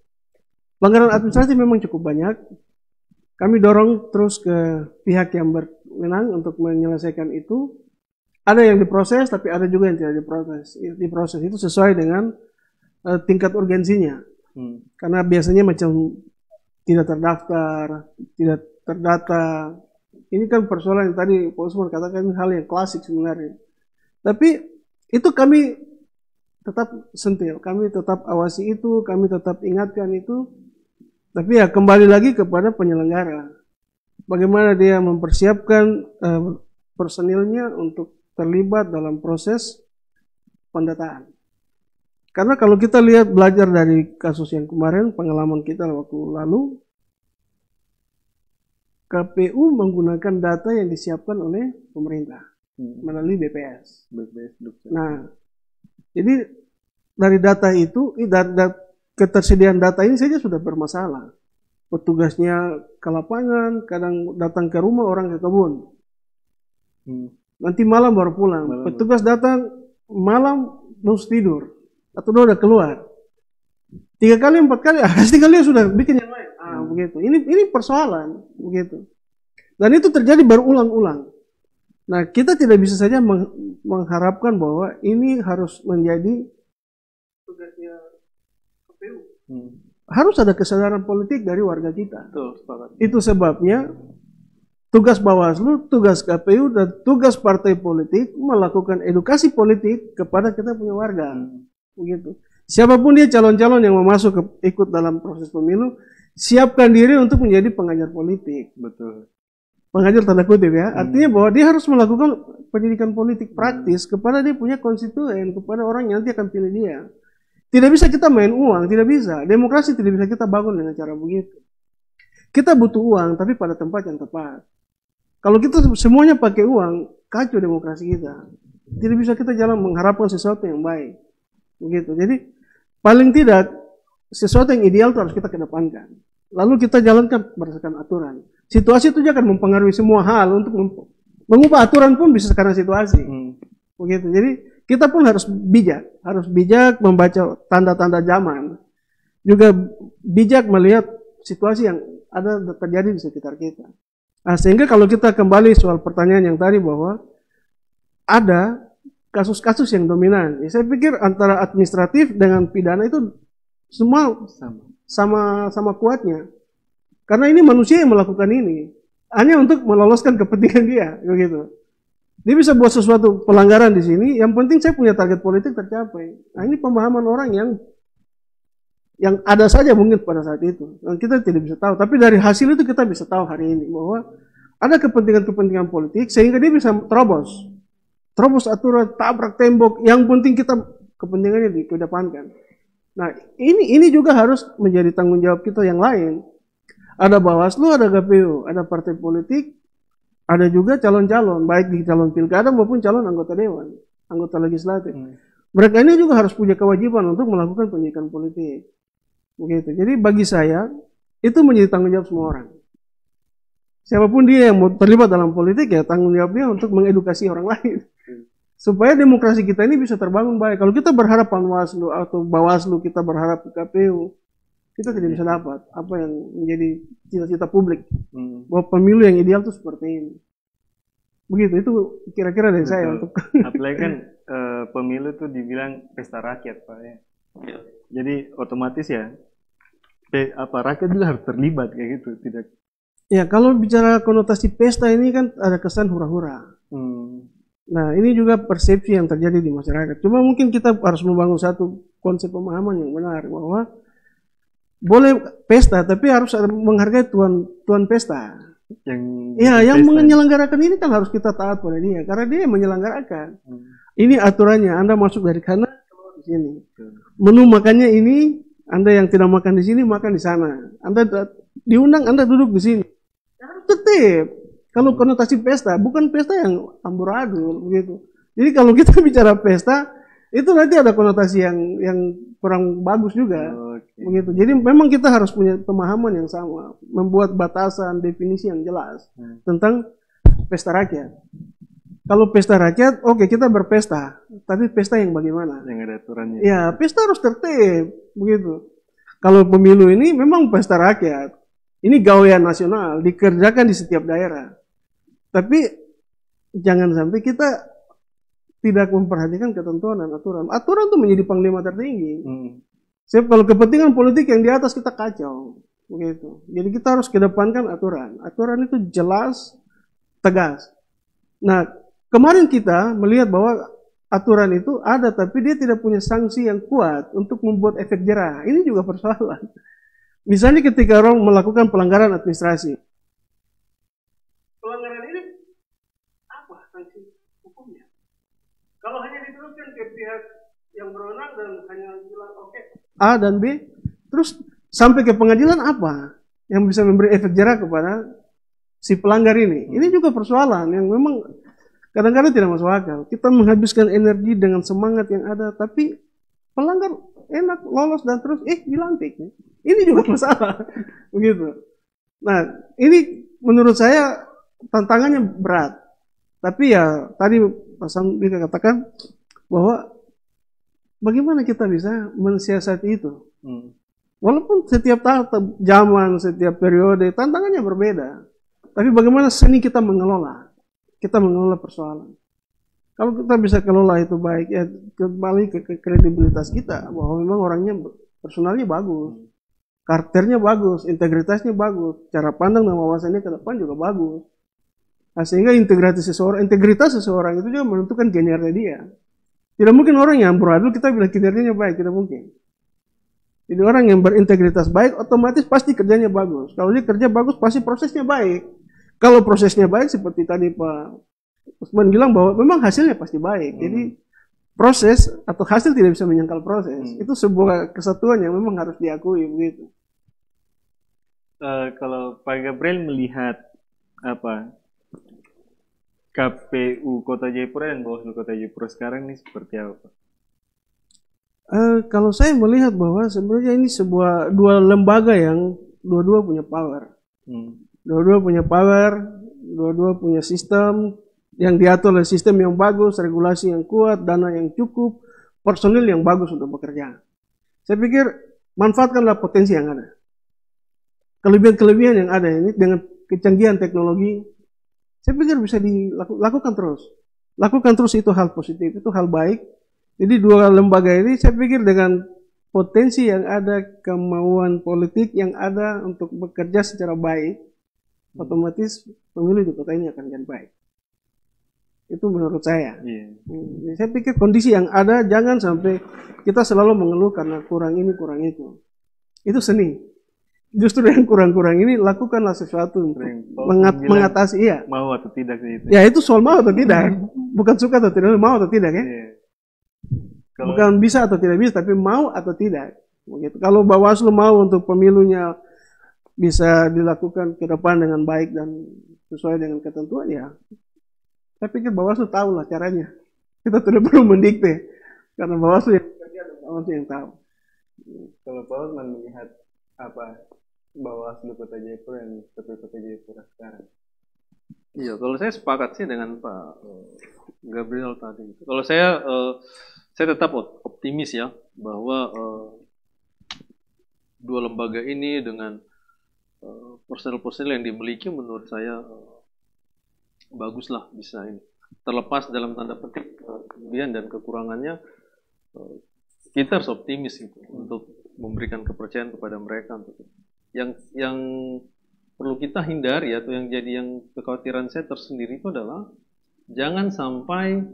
pelanggaran administratif memang cukup banyak. Kami dorong terus ke pihak yang berwenang untuk menyelesaikan itu. Ada yang diproses, tapi ada juga yang tidak diproses. Diproses itu sesuai dengan tingkat urgensinya. Karena biasanya macam tidak terdaftar, tidak terdata. Ini kan persoalan yang tadi Pak Usman katakan hal yang klasik sebenarnya. Tapi itu kami tetap sentil, kami tetap awasi itu, kami tetap ingatkan itu. Tapi ya kembali lagi kepada penyelenggara. Bagaimana dia mempersiapkan personilnya untuk terlibat dalam proses pendataan. Karena kalau kita lihat belajar dari kasus yang kemarin, pengalaman kita waktu lalu, KPU menggunakan data yang disiapkan oleh pemerintah melalui BPS. Nah, jadi dari data itu, ketersediaan data ini saja sudah bermasalah. Petugasnya ke lapangan, kadang datang ke rumah orang ke kebun. Nanti malam baru pulang. Petugas datang malam terus tidur atau udah keluar. 3 kali 4 kali, pasti kalian sudah bikin yang lain. Begitu. Ini persoalan, begitu. Dan itu terjadi berulang-ulang. Nah, kita tidak bisa saja mengharapkan bahwa ini harus menjadi tugasnya KPU. Harus ada kesadaran politik dari warga kita. Itu sebabnya tugas Bawaslu, tugas KPU, dan tugas partai politik melakukan edukasi politik kepada kita punya warga. Begitu. Siapapun dia calon-calon yang mau masuk ikut dalam proses pemilu, siapkan diri untuk menjadi pengajar politik. Betul. Pengajar tanda kutip ya. Artinya bahwa dia harus melakukan pendidikan politik praktis kepada dia punya konstituen, kepada orang yang nanti akan pilih dia. Tidak bisa kita main uang, tidak bisa. Demokrasi tidak bisa kita bangun dengan cara begitu. Kita butuh uang, tapi pada tempat yang tepat. Kalau kita semuanya pakai uang, kacau demokrasi kita. Tidak bisa kita jalan mengharapkan sesuatu yang baik. Begitu. Jadi paling tidak sesuatu yang ideal itu harus kita kedepankan. Lalu kita jalankan berdasarkan aturan. Situasi itu akan mempengaruhi semua hal untuk mengubah aturan pun bisa karena situasi. Begitu. Jadi kita pun harus bijak membaca tanda-tanda zaman. Juga bijak melihat situasi yang ada terjadi di sekitar kita. Nah, sehingga kalau kita kembali soal pertanyaan yang tadi bahwa ada kasus-kasus yang dominan. Ya, saya pikir antara administratif dengan pidana itu semua sama kuatnya. Karena ini manusia yang melakukan ini. Hanya untuk meloloskan kepentingan dia. Begitu. Dia bisa buat sesuatu pelanggaran di sini. Yang penting saya punya target politik tercapai. Nah, ini pemahaman orang yang ada saja mungkin pada saat itu. Dan kita tidak bisa tahu. Tapi dari hasil itu kita bisa tahu hari ini. Bahwa ada kepentingan-kepentingan politik. Sehingga dia bisa terobos aturan, tabrak tembok. Yang penting kita kepentingannya dikedepankan. Nah, ini juga harus menjadi tanggung jawab kita yang lain. Ada Bawaslu, ada KPU, ada partai politik, ada juga calon-calon, baik di calon pilkada maupun calon anggota dewan, anggota legislatif. Mereka ini juga harus punya kewajiban untuk melakukan pendidikan politik. Begitu. Jadi bagi saya, itu menjadi tanggung jawab semua orang. Siapapun dia yang mau terlibat dalam politik, ya tanggung jawabnya untuk mengedukasi orang lain. Supaya demokrasi kita ini bisa terbangun baik. Kalau kita berharap Panwaslu atau Bawaslu, kita berharap KPU, kita tidak bisa dapat apa yang menjadi cita-cita publik. Bahwa pemilu yang ideal itu seperti ini. Begitu, itu kira-kira dari saya untuk. Apalagi kan pemilu itu dibilang pesta rakyat, Pak. Ya. Jadi otomatis ya, rakyat juga harus terlibat kayak gitu, tidak. Ya, kalau bicara konotasi pesta ini kan ada kesan hura-hura. Nah, ini juga persepsi yang terjadi di masyarakat. Cuma mungkin kita harus membangun satu konsep pemahaman yang benar bahwa boleh pesta, tapi harus menghargai tuan pesta. Yang menyelenggarakan ini kan harus kita taat pada dia, karena dia yang menyelenggarakan. Ini aturannya, Anda masuk dari kanan, keluar di sini. Menu makannya ini, Anda yang tidak makan di sini, makan di sana. Anda diundang, Anda duduk di sini. Harus tertib. Kalau konotasi pesta, bukan pesta yang amburadul begitu. Jadi kalau kita bicara pesta, itu nanti ada konotasi yang kurang bagus juga. Begitu. Jadi memang kita harus punya pemahaman yang sama, membuat batasan, definisi yang jelas tentang pesta rakyat. Kalau pesta rakyat, oke, kita berpesta, tapi pesta yang bagaimana? Yang ada aturannya. Ya, pesta harus tertib, begitu. Kalau pemilu ini memang pesta rakyat. Ini gawean nasional, dikerjakan di setiap daerah. Tapi jangan sampai kita tidak memperhatikan ketentuan dan aturan. Aturan itu menjadi panglima tertinggi. Sebab kalau kepentingan politik yang di atas kita kacau, begitu. Jadi kita harus kedepankan aturan. Aturan itu jelas, tegas. Nah, kemarin kita melihat bahwa aturan itu ada, tapi dia tidak punya sanksi yang kuat untuk membuat efek jerah. Ini juga persoalan. Misalnya ketika orang melakukan pelanggaran administrasi. Pelanggaran ini apa sanksi hukumnya? Kalau hanya diteruskan ke pihak yang berwenang dan hanya bilang oke, A dan B, terus sampai ke pengadilan apa yang bisa memberi efek jerah kepada si pelanggar ini. Ini juga persoalan yang memang kadang-kadang tidak masuk akal. Kita menghabiskan energi dengan semangat yang ada, tapi pelanggar enak lolos dan terus dilantik. Ini juga masalah. Begitu. Nah, ini menurut saya tantangannya berat. Tapi ya tadi Pak Sandi katakan bahwa bagaimana kita bisa mensiasati itu. Walaupun setiap zaman, setiap periode tantangannya berbeda. Tapi bagaimana seni kita mengelola persoalan. Kalau kita bisa kelola itu baik, ya kembali ke kredibilitas kita bahwa memang orangnya personalnya bagus, karakternya bagus, integritasnya bagus, cara pandang dan wawasannya ke depan juga bagus. Nah, sehingga integritas seseorang itu juga menentukan kinerja dia. Tidak mungkin orang yang beradil kita bilang kinerjanya baik, tidak mungkin. Jadi orang yang berintegritas baik otomatis pasti kerjanya bagus. Kalau dia kerja bagus pasti prosesnya baik. Kalau prosesnya baik seperti tadi Pak Usman bilang bahwa memang hasilnya pasti baik. Jadi proses atau hasil tidak bisa menyangkal proses. Itu sebuah kesatuan yang memang harus diakui begitu. Kalau Pak Gabriel melihat KPU Kota Jayapura dan Bawaslu Kota Jayapura sekarang ini seperti apa? Kalau saya melihat bahwa sebenarnya ini dua lembaga yang dua-dua punya power. Dua-dua punya power, dua-dua punya sistem yang diatur oleh sistem yang bagus, regulasi yang kuat, dana yang cukup, personil yang bagus untuk bekerja. Saya pikir manfaatkanlah potensi yang ada. Kelebihan-kelebihan yang ada ini dengan kecanggihan teknologi, saya pikir bisa dilakukan terus. Lakukan terus, itu hal positif, itu hal baik. Jadi dua lembaga ini saya pikir dengan potensi yang ada, kemauan politik yang ada untuk bekerja secara baik, otomatis pemilu di kota ini akan jadi baik. Itu menurut saya. Saya pikir kondisi yang ada jangan sampai kita selalu mengeluh karena kurang ini, kurang itu. Itu seni. Justru yang kurang-kurang ini lakukanlah sesuatu untuk mengatasi. Iya. Mau atau tidak sih itu. Ya itu soal mau atau tidak. Bukan suka atau tidak, mau atau tidak ya. Bukan bisa atau tidak bisa, tapi mau atau tidak. Begitu. Kalau Bawaslu mau untuk pemilunya bisa dilakukan ke depan dengan baik dan sesuai dengan ketentuan, ya saya pikir Bawaslu tahu lah caranya. Kita tidak perlu mendikte, karena Bawaslu yang bekerja dan Bawaslu yang tahu. Kalau Pak Usman melihat Bawaslu Kota Jayapura dan KPU Kota Jayapura sekarang? Iya, kalau saya sepakat sih dengan Pak Gabriel tadi. Kalau saya tetap optimis ya bahwa dua lembaga ini dengan personel-personel yang dimiliki menurut saya baguslah bisa ini. Terlepas dalam tanda petik kelebihan dan kekurangannya, kita harus optimis gitu untuk memberikan kepercayaan kepada mereka. Yang perlu kita hindari atau yang jadi yang kekhawatiran saya tersendiri itu adalah jangan sampai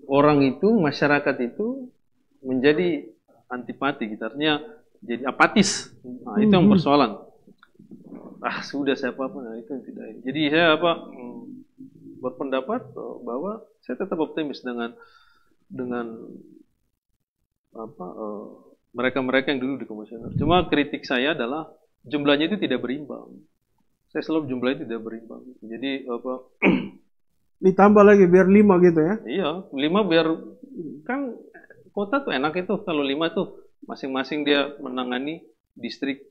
orang itu, masyarakat itu menjadi antipati gitu, artinya jadi apatis. Nah, itu yang persoalan. Sudah saya apa-apa, nah itu yang tidak. Jadi saya berpendapat bahwa saya tetap optimis dengan mereka-mereka yang dulu di komisioner. Cuma kritik saya adalah jumlahnya itu tidak berimbang. Saya selalu jumlahnya tidak berimbang. Jadi ditambah lagi biar 5 gitu ya? Iya, 5 biar kan kota tuh enak itu kalau 5 tuh masing-masing dia menangani distrik.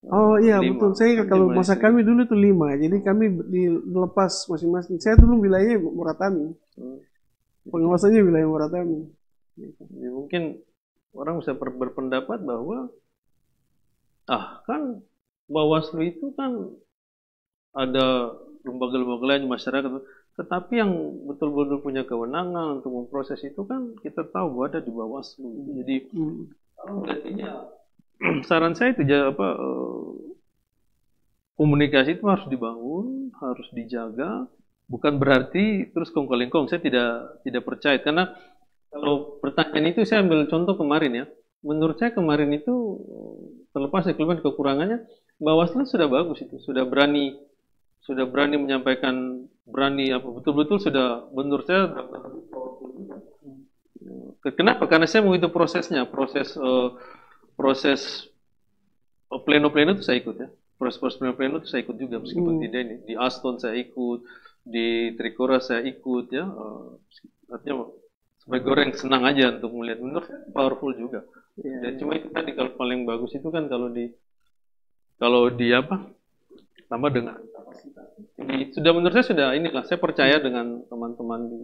Oh iya 5. Betul. Saya kalau masa kami dulu tuh 5. Jadi kami dilepas masing-masing. Saya dulu wilayahnya Muratami. Pengawasannya wilayah Muratami. Jadi mungkin orang bisa berpendapat bahwa kan Bawaslu itu kan ada lembaga-lembaga lain masyarakat, tetapi yang betul-betul punya kewenangan untuk memproses itu kan kita tahu bahwa ada di Bawaslu. Jadi saran saya itu komunikasi itu harus dibangun, harus dijaga. Bukan berarti terus kongkol-kongkol. Saya tidak percaya, karena kalau pertanyaan itu saya ambil contoh kemarin ya. Menurut saya kemarin itu terlepas dari kelebihan kekurangannya, Bawaslu sudah bagus itu, sudah berani menyampaikan, betul-betul sudah, menurut saya. Kenapa? Karena saya mau itu prosesnya, proses pleno-pleno itu saya ikut ya. proses pleno itu saya ikut juga meskipun tidak ini. Di Aston saya ikut, di Trikora saya ikut ya. Artinya sebagai orang yang senang aja untuk melihat, benar powerful juga. Dan cuma itu tadi kalau paling bagus itu kan kalau di apa? Tambah dengan kapasitas. Jadi sudah menurut saya sudah inilah, saya percaya dengan teman-teman di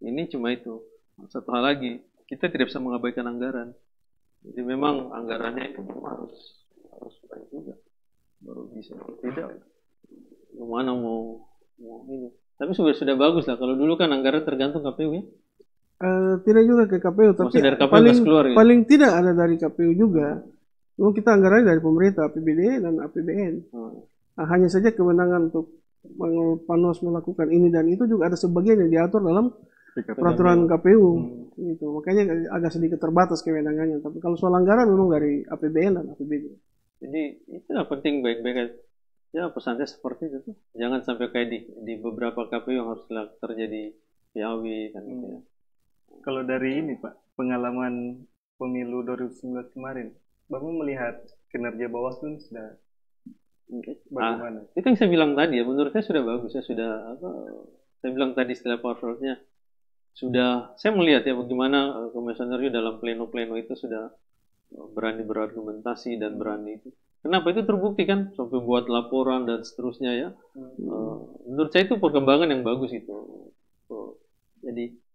ini. Cuma itu satu hal lagi, kita tidak bisa mengabaikan anggaran. Jadi memang anggarannya itu harus baik juga baru bisa. Tidak gimana mau ini. Tapi sudah bagus lah. Kalau dulu kan anggaran tergantung KPU ya. Tidak juga ke KPU, tapi dari KPU keluar, gitu. Paling tidak ada dari KPU juga. Cuma kita anggarannya dari pemerintah, APBD dan APBN. Hanya saja kewenangan untuk Panwas melakukan ini dan itu juga ada sebagian yang diatur dalam peraturan KPU. Gitu. Makanya agak sedikit terbatas kewenangannya. Tapi kalau soal anggaran memang dari APBN dan APBD. Jadi itulah penting baik-baik. Ya pesannya seperti itu. Jangan sampai kayak di beberapa KPU yang harus terjadi PAW kan gitu ya. Kalau dari ini Pak, pengalaman pemilu 2019 kemarin, Bapak melihat kinerja Bawaslu sudah bagaimana? Itu yang saya bilang tadi ya, menurut saya sudah bagus ya, saya bilang tadi setelah powerfulnya sudah, saya melihat ya bagaimana komisioner dalam pleno-pleno itu sudah berani berargumentasi dan berani itu. Kenapa itu terbukti kan sampai buat laporan dan seterusnya ya. Menurut saya itu perkembangan yang bagus itu. Jadi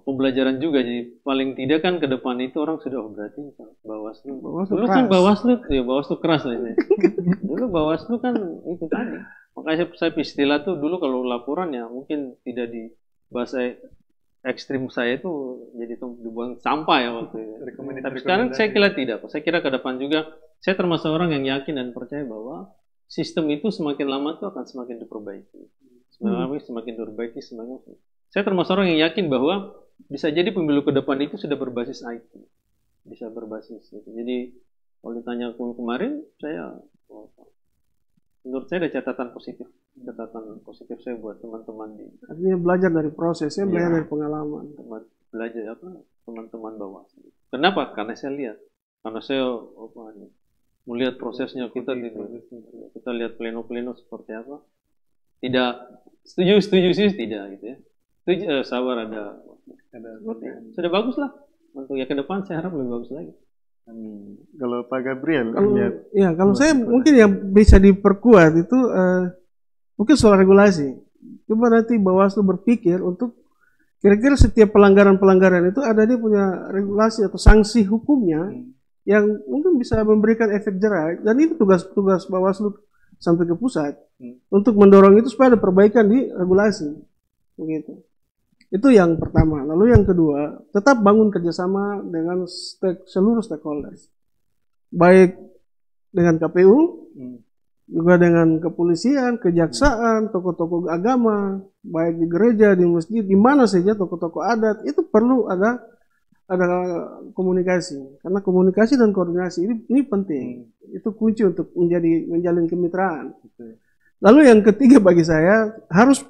pembelajaran juga, jadi paling tidak kan ke depan itu orang sudah berarti Bawaslu dulu kan Bawaslu keras lah ini. Dulu Bawaslu kan itu tadi, makanya saya istilah tuh dulu kalau laporan ya mungkin tidak di bahasa ekstrim saya itu jadi dibuang sampah ya waktu itu. Tapi sekarang saya kira tidak, saya kira ke depan juga saya termasuk orang yang yakin dan percaya bahwa sistem itu semakin lama tuh akan semakin diperbaiki, semakin diperbaiki. Saya termasuk orang yang yakin bahwa bisa jadi pemilu ke depan itu sudah berbasis IT. Bisa berbasis itu. Jadi kalau ditanya kemarin, menurut saya ada catatan positif saya buat teman-teman di. Artinya belajar dari prosesnya, belajar dari pengalaman. Belajar teman-teman Bawaslu. Kenapa? Karena saya lihat. Karena saya melihat prosesnya, kita lihat pleno-pleno seperti apa. Tidak setuju sih tidak gitu ya. Sabar ada sudah bagus lah untuk ya ke depan, saya harap lebih bagus lagi. Kalau Pak Gabriel kalau saya mungkin yang bisa diperkuat itu mungkin soal regulasi. Coba nanti Bawaslu berpikir untuk kira-kira setiap pelanggaran itu ada dia punya regulasi atau sanksi hukumnya yang mungkin bisa memberikan efek jerah, dan itu tugas Bawaslu sampai ke pusat untuk mendorong itu supaya ada perbaikan di regulasi begitu. Itu yang pertama. Lalu yang kedua, tetap bangun kerjasama dengan seluruh stakeholders, baik dengan KPU, juga dengan kepolisian, kejaksaan, tokoh-tokoh agama, baik di gereja, di masjid, di mana saja tokoh-tokoh adat, itu perlu ada komunikasi. Karena komunikasi dan koordinasi ini penting. Itu kunci untuk menjalin kemitraan. Lalu yang ketiga bagi saya, harus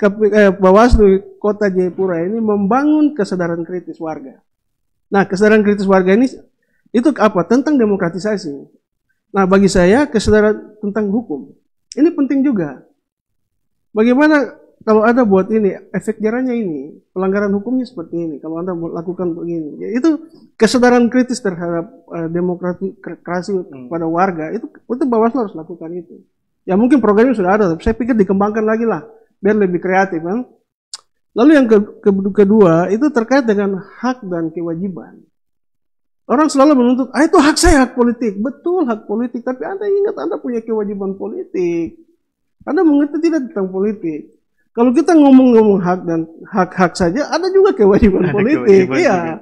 Bawaslu Kota Jayapura ini membangun kesadaran kritis warga. Nah, kesadaran kritis warga ini itu apa? Tentang demokratisasi. Nah, bagi saya kesadaran tentang hukum ini penting juga. Bagaimana kalau Anda buat ini, efek jerahnya ini, pelanggaran hukumnya seperti ini. Kalau Anda lakukan begini, ya itu kesadaran kritis terhadap demokrasi pada warga, itu Bawaslu harus lakukan itu. Ya mungkin programnya sudah ada, tapi saya pikir dikembangkan lagi lah, biar lebih kreatif kan. Lalu yang kedua, itu terkait dengan hak dan kewajiban. Orang selalu menuntut, itu hak saya, hak politik. Betul, hak politik, tapi Anda ingat Anda punya kewajiban politik. Anda mengerti tidak tentang politik. Kalau kita ngomong-ngomong hak dan hak saja, ada juga kewajiban politik. Iya.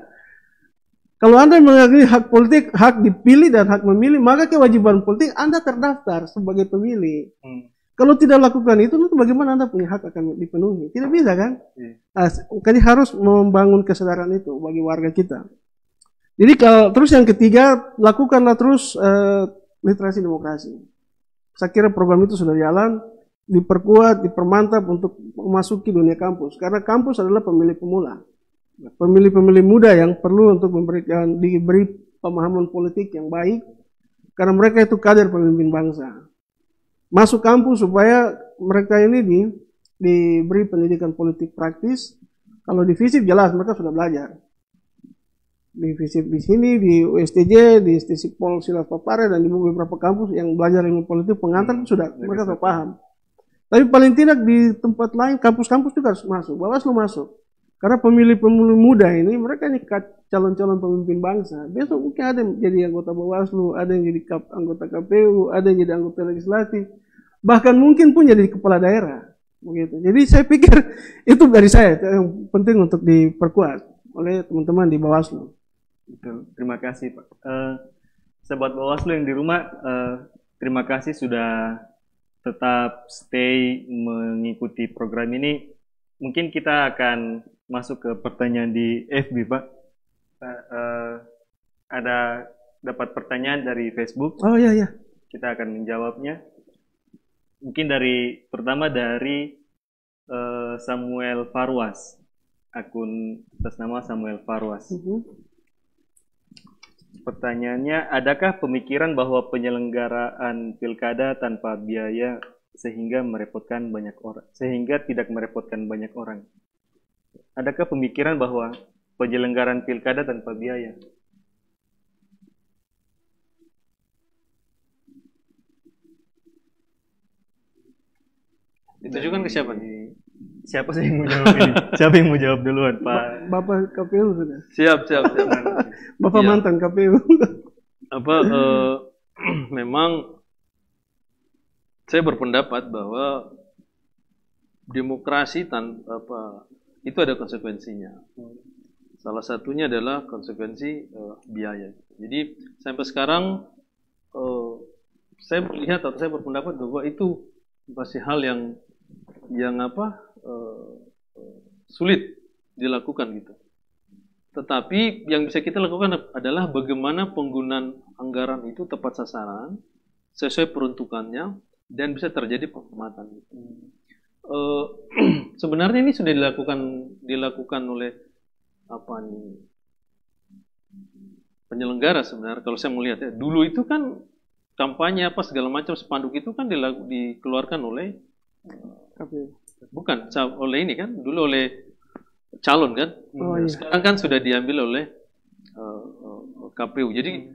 Kalau Anda mengakui hak politik, hak dipilih dan hak memilih, maka kewajiban politik Anda terdaftar sebagai pemilih. Kalau tidak lakukan itu, bagaimana Anda punya hak akan dipenuhi? Tidak bisa kan? Jadi harus membangun kesadaran itu bagi warga kita. Jadi terus yang ketiga, lakukanlah terus literasi demokrasi. Saya kira program itu sudah jalan, diperkuat, dipermantap untuk memasuki dunia kampus. Karena kampus adalah pemilih pemula. Pemilih-pemilih muda yang perlu untuk diberi pemahaman politik yang baik, karena mereka itu kader pemimpin bangsa. masuk kampus supaya mereka ini diberi pendidikan politik praktis. Kalau di FISIP jelas mereka sudah belajar. Di FISIP di sini, di USTJ, di Stisipol Silas Papare, dan di beberapa kampus yang belajar ilmu politik pengantar sudah mereka sudah paham. Tapi paling tidak di tempat lain, kampus-kampus juga harus masuk, Bawaslu masuk. Karena pemilih-pemilih muda ini, mereka ini calon-calon pemimpin bangsa. Besok mungkin ada yang jadi anggota Bawaslu, ada yang jadi anggota KPU, ada yang jadi anggota legislatif. Bahkan mungkin pun jadi kepala daerah. Begitu. Jadi saya pikir itu dari saya yang penting untuk diperkuat oleh teman-teman di Bawaslu. Betul. Terima kasih Pak. Sobat Bawaslu yang di rumah, terima kasih sudah tetap stay mengikuti program ini. Mungkin kita akan masuk ke pertanyaan di FB Pak. Ada dapat pertanyaan dari Facebook. Oh iya. Kita akan menjawabnya. Mungkin pertama dari Samuel Farwas, akun atas nama Samuel Farwas. Pertanyaannya, adakah pemikiran bahwa penyelenggaraan pilkada tanpa biaya sehingga tidak merepotkan banyak orang? Adakah pemikiran bahwa penyelenggaraan pilkada tanpa biaya? Ditujukan ke siapa nih? Siapa sih yang mau jawab ini? Siapa yang mau jawab duluan, Pak? Bapak KPU sudah. Siap. Bapak Ya. mantan KPU. Memang saya berpendapat bahwa demokrasi itu ada konsekuensinya. Salah satunya adalah konsekuensi biaya. Jadi sampai sekarang saya melihat atau saya berpendapat bahwa itu masih hal yang sulit dilakukan gitu. Tetapi yang bisa kita lakukan adalah bagaimana penggunaan anggaran itu tepat sasaran, sesuai peruntukannya, dan bisa terjadi penghematan. Sebenarnya ini sudah dilakukan oleh penyelenggara sebenarnya. Kalau saya melihat ya, dulu itu kan kampanye segala macam spanduk itu kan dikeluarkan oleh bukan oleh ini kan, dulu oleh calon kan. Iya. Sekarang kan sudah diambil oleh KPU. Jadi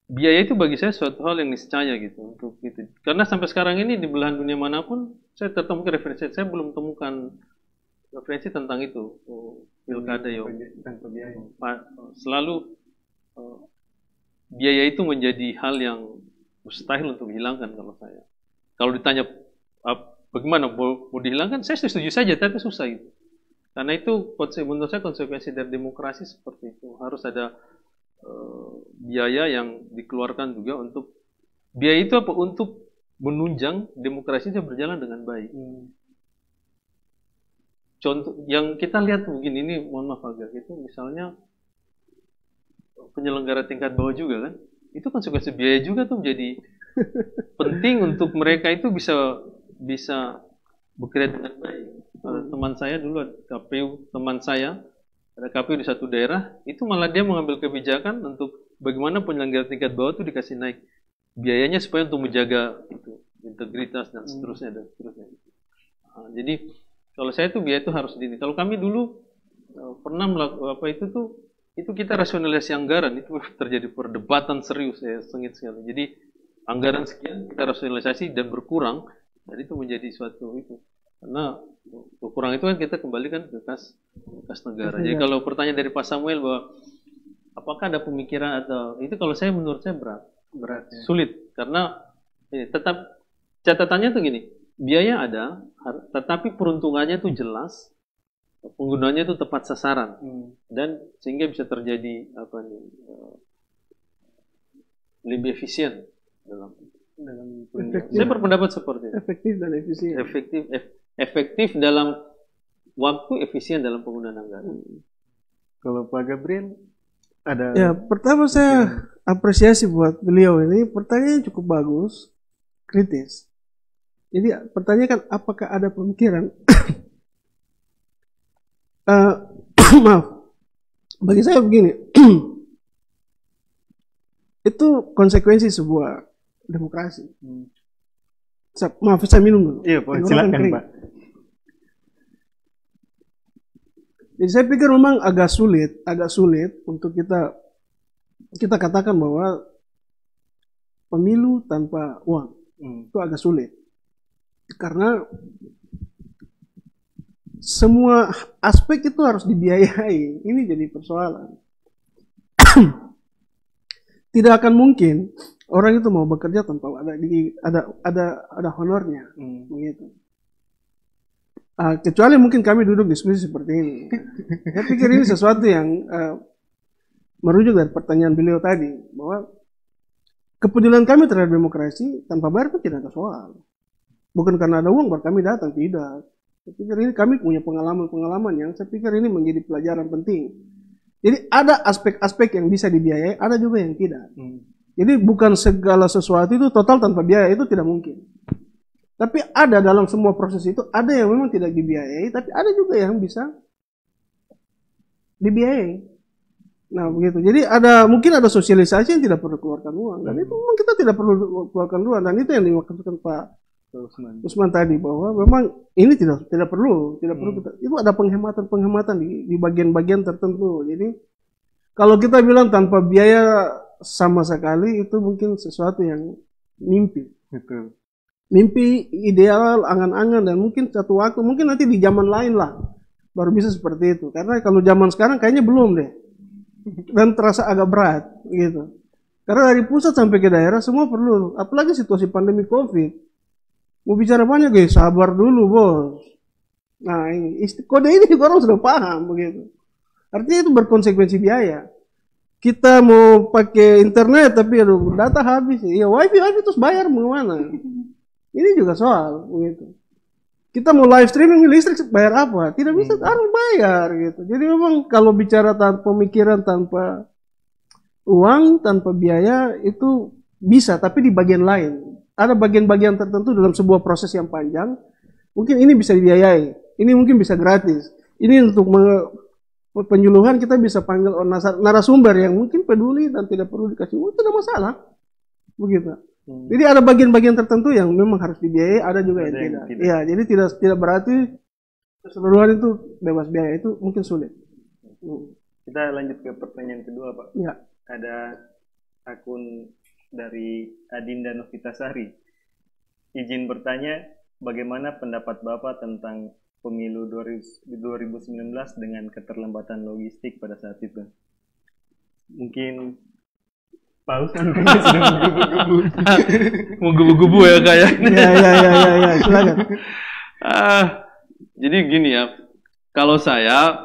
biaya itu bagi saya suatu hal yang niscaya gitu untuk itu. Karena sampai sekarang ini di belahan dunia manapun saya tertemukan referensi, saya belum temukan referensi tentang itu pilkada yang selalu biaya itu menjadi hal yang mustahil untuk dihilangkan kalau saya. Kalau ditanya bagaimana mau dihilangkan, saya setuju saja, tapi susah itu. Karena itu menurut saya konsekuensi dari demokrasi seperti itu. Harus ada biaya yang dikeluarkan juga untuk biaya itu untuk menunjang demokrasi itu berjalan dengan baik. Contoh yang kita lihat begini, ini mohon maaf agak itu misalnya penyelenggara tingkat bawah juga kan, itu konsekuensi biaya juga tuh menjadi penting untuk mereka itu bisa bekerja dengan baik. Teman saya dulu ada KPU di satu daerah, itu malah dia mengambil kebijakan untuk bagaimana penyelenggara tingkat bawah itu dikasih naik biayanya supaya untuk menjaga itu integritas dan seterusnya dan seterusnya. Jadi kalau saya itu biaya itu harus ini. Kalau kami dulu pernah melakukan itu kita rasionalisasi anggaran, itu terjadi perdebatan serius, sengit sekali. Jadi anggaran sekian kita rasionalisasi dan berkurang, dan itu menjadi suatu itu. Karena berkurang itu kan kita kembalikan ke kas negara. Jadi kalau pertanyaan dari Pak Samuel bahwa apakah ada pemikiran atau itu, kalau saya menurut saya berat sulit, karena tetap catatannya tuh gini, biaya ada, tetapi peruntungannya tuh jelas, penggunaannya itu tepat sasaran, dan sehingga bisa terjadi lebih efisien dalam saya berpendapat seperti itu. Efektif dan efisien. Efektif dalam waktu, efisien dalam penggunaan anggaran. Kalau Pak Gabriel ada? Ya, pertama saya apresiasi buat beliau ini, pertanyaannya cukup bagus, kritis. Jadi pertanyaan kan apakah ada pemikiran? Maaf, bagi saya begini, itu konsekuensi sebuah demokrasi. Maaf, saya minum dulu. Iya, Pak. Tenggorokan Silakan, kering. Pak. Jadi saya pikir memang agak sulit untuk kita katakan bahwa pemilu tanpa uang itu agak sulit. Karena semua aspek itu harus dibiayai. Ini jadi persoalan. Tidak akan mungkin orang itu mau bekerja tanpa ada honornya, begitu. Kecuali mungkin kami duduk diskusi seperti ini. Saya pikir ini sesuatu yang merujuk dari pertanyaan beliau tadi, bahwa kepedulian kami terhadap demokrasi tanpa bayar itu tidak ada soal. Bukan karena ada uang baru kami datang, tidak. Saya pikir ini kami punya pengalaman-pengalaman yang saya pikir ini menjadi pelajaran penting. Jadi ada aspek-aspek yang bisa dibiayai, ada juga yang tidak. Jadi bukan segala sesuatu itu total tanpa biaya, itu tidak mungkin. Tapi ada dalam semua proses itu, ada yang memang tidak dibiayai, tapi ada juga yang bisa dibiayai. Nah begitu. Jadi mungkin ada sosialisasi yang tidak perlu keluarkan uang. Dan itu memang kita tidak perlu keluarkan uang. Dan itu yang dimaksudkan Pak Usman tadi, bahwa memang ini tidak perlu kita, itu ada penghematan di bagian-bagian tertentu. Jadi kalau kita bilang tanpa biaya sama sekali, itu mungkin sesuatu yang mimpi. Betul. Mimpi ideal, angan-angan, dan mungkin satu waktu, mungkin nanti di zaman lain lah baru bisa seperti itu. Karena kalau zaman sekarang kayaknya belum deh, dan terasa agak berat gitu. Karena dari pusat sampai ke daerah semua perlu, apalagi situasi pandemi COVID. Mau bicara banyak guys, sabar dulu bos. Nah ini kode ini orang sudah paham begitu. Artinya itu berkonsekuensi biaya. Kita mau pakai internet tapi aduh data habis, ya wifi terus bayar mau kemana? Ini juga soal begitu. Kita mau live streaming listrik bayar apa? Tidak bisa, harus bayar gitu. Jadi memang kalau bicara tanpa pemikiran, tanpa uang, tanpa biaya itu bisa, tapi di bagian lain. Ada bagian-bagian tertentu dalam sebuah proses yang panjang, mungkin ini bisa dibiayai, ini mungkin bisa gratis. Ini untuk penyuluhan kita bisa panggil narasumber yang mungkin peduli dan tidak perlu dikasih uang, tidak masalah. Begitu. Jadi ada bagian-bagian tertentu yang memang harus dibiayai, ada juga yang tidak. Iya, jadi tidak berarti keseluruhan itu bebas biaya, itu mungkin sulit. Kita lanjut ke pertanyaan kedua, Pak. Ya. Ada akun dari Adinda Novitasari. Izin bertanya, bagaimana pendapat Bapak tentang pemilu 2019 dengan keterlambatan logistik pada saat itu? Mungkin Pak Usman sudah menggebu-gebu. Menggebu-gebu ya kayaknya. Ya, silakan. Jadi gini ya, kalau saya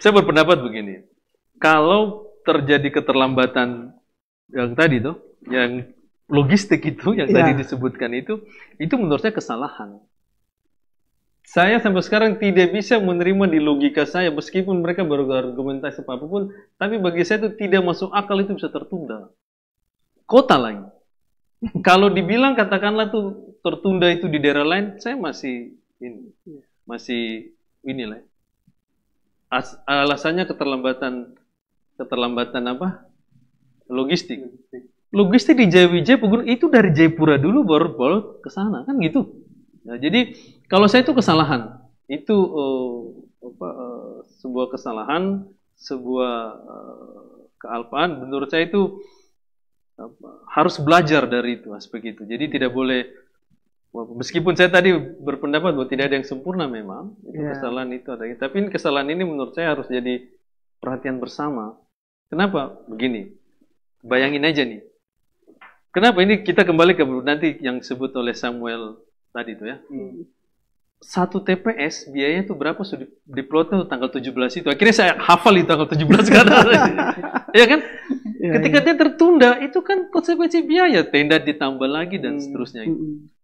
berpendapat begini. Kalau terjadi keterlambatan yang tadi tuh, yang logistik itu, yang tadi disebutkan itu menurut saya kesalahan. Saya sampai sekarang tidak bisa menerima di logika saya, meskipun mereka berargumentasi apapun, tapi bagi saya itu tidak masuk akal itu bisa tertunda. Kota lagi. Kalau dibilang katakanlah tuh tertunda itu di daerah lain, saya masih inilah. Alasannya keterlambatan apa? Logistik. Logistik di Jayawijaya itu dari Jayapura dulu baru ke sana kan gitu. Nah, jadi kalau saya itu kesalahan, itu sebuah kesalahan, sebuah kealpaan. Menurut saya itu harus belajar dari itu aspek itu. Jadi tidak boleh, meskipun saya tadi berpendapat bahwa tidak ada yang sempurna memang, itu kesalahan itu ada. Tapi kesalahan ini menurut saya harus jadi perhatian bersama. Kenapa? Begini, bayangin aja nih. Kenapa ini kita kembali ke nanti yang disebut oleh Samuel tadi itu ya. Satu TPS biayanya itu berapa sudah diplotnya tanggal 17 itu. Akhirnya saya hafal itu tanggal 17 kan. Ya kan? Ketika dia tertunda itu kan konsekuensi biaya, tenda ditambah lagi dan seterusnya.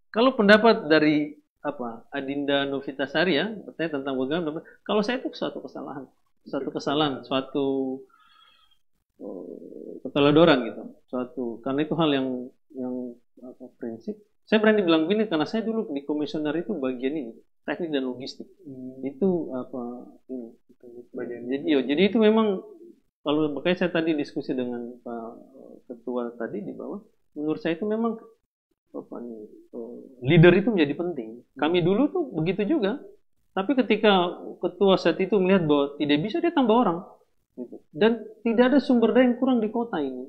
Kalau pendapat dari Adinda Novitasari ya, bertanya tentang bagaimana, kalau saya itu suatu kesalahan, suatu keteledoran gitu. Karena itu hal yang prinsip. Saya berani bilang begini karena saya dulu di komisioner itu bagian ini, teknik dan logistik. Itu bagian. Jadi itu memang kalau makanya saya tadi diskusi dengan Pak Ketua tadi di bawah, menurut saya itu memang leader itu menjadi penting. Kami dulu tuh begitu juga. Tapi ketika ketua saat itu melihat bahwa tidak bisa, dia tambah orang. Dan tidak ada sumber daya yang kurang di kota ini.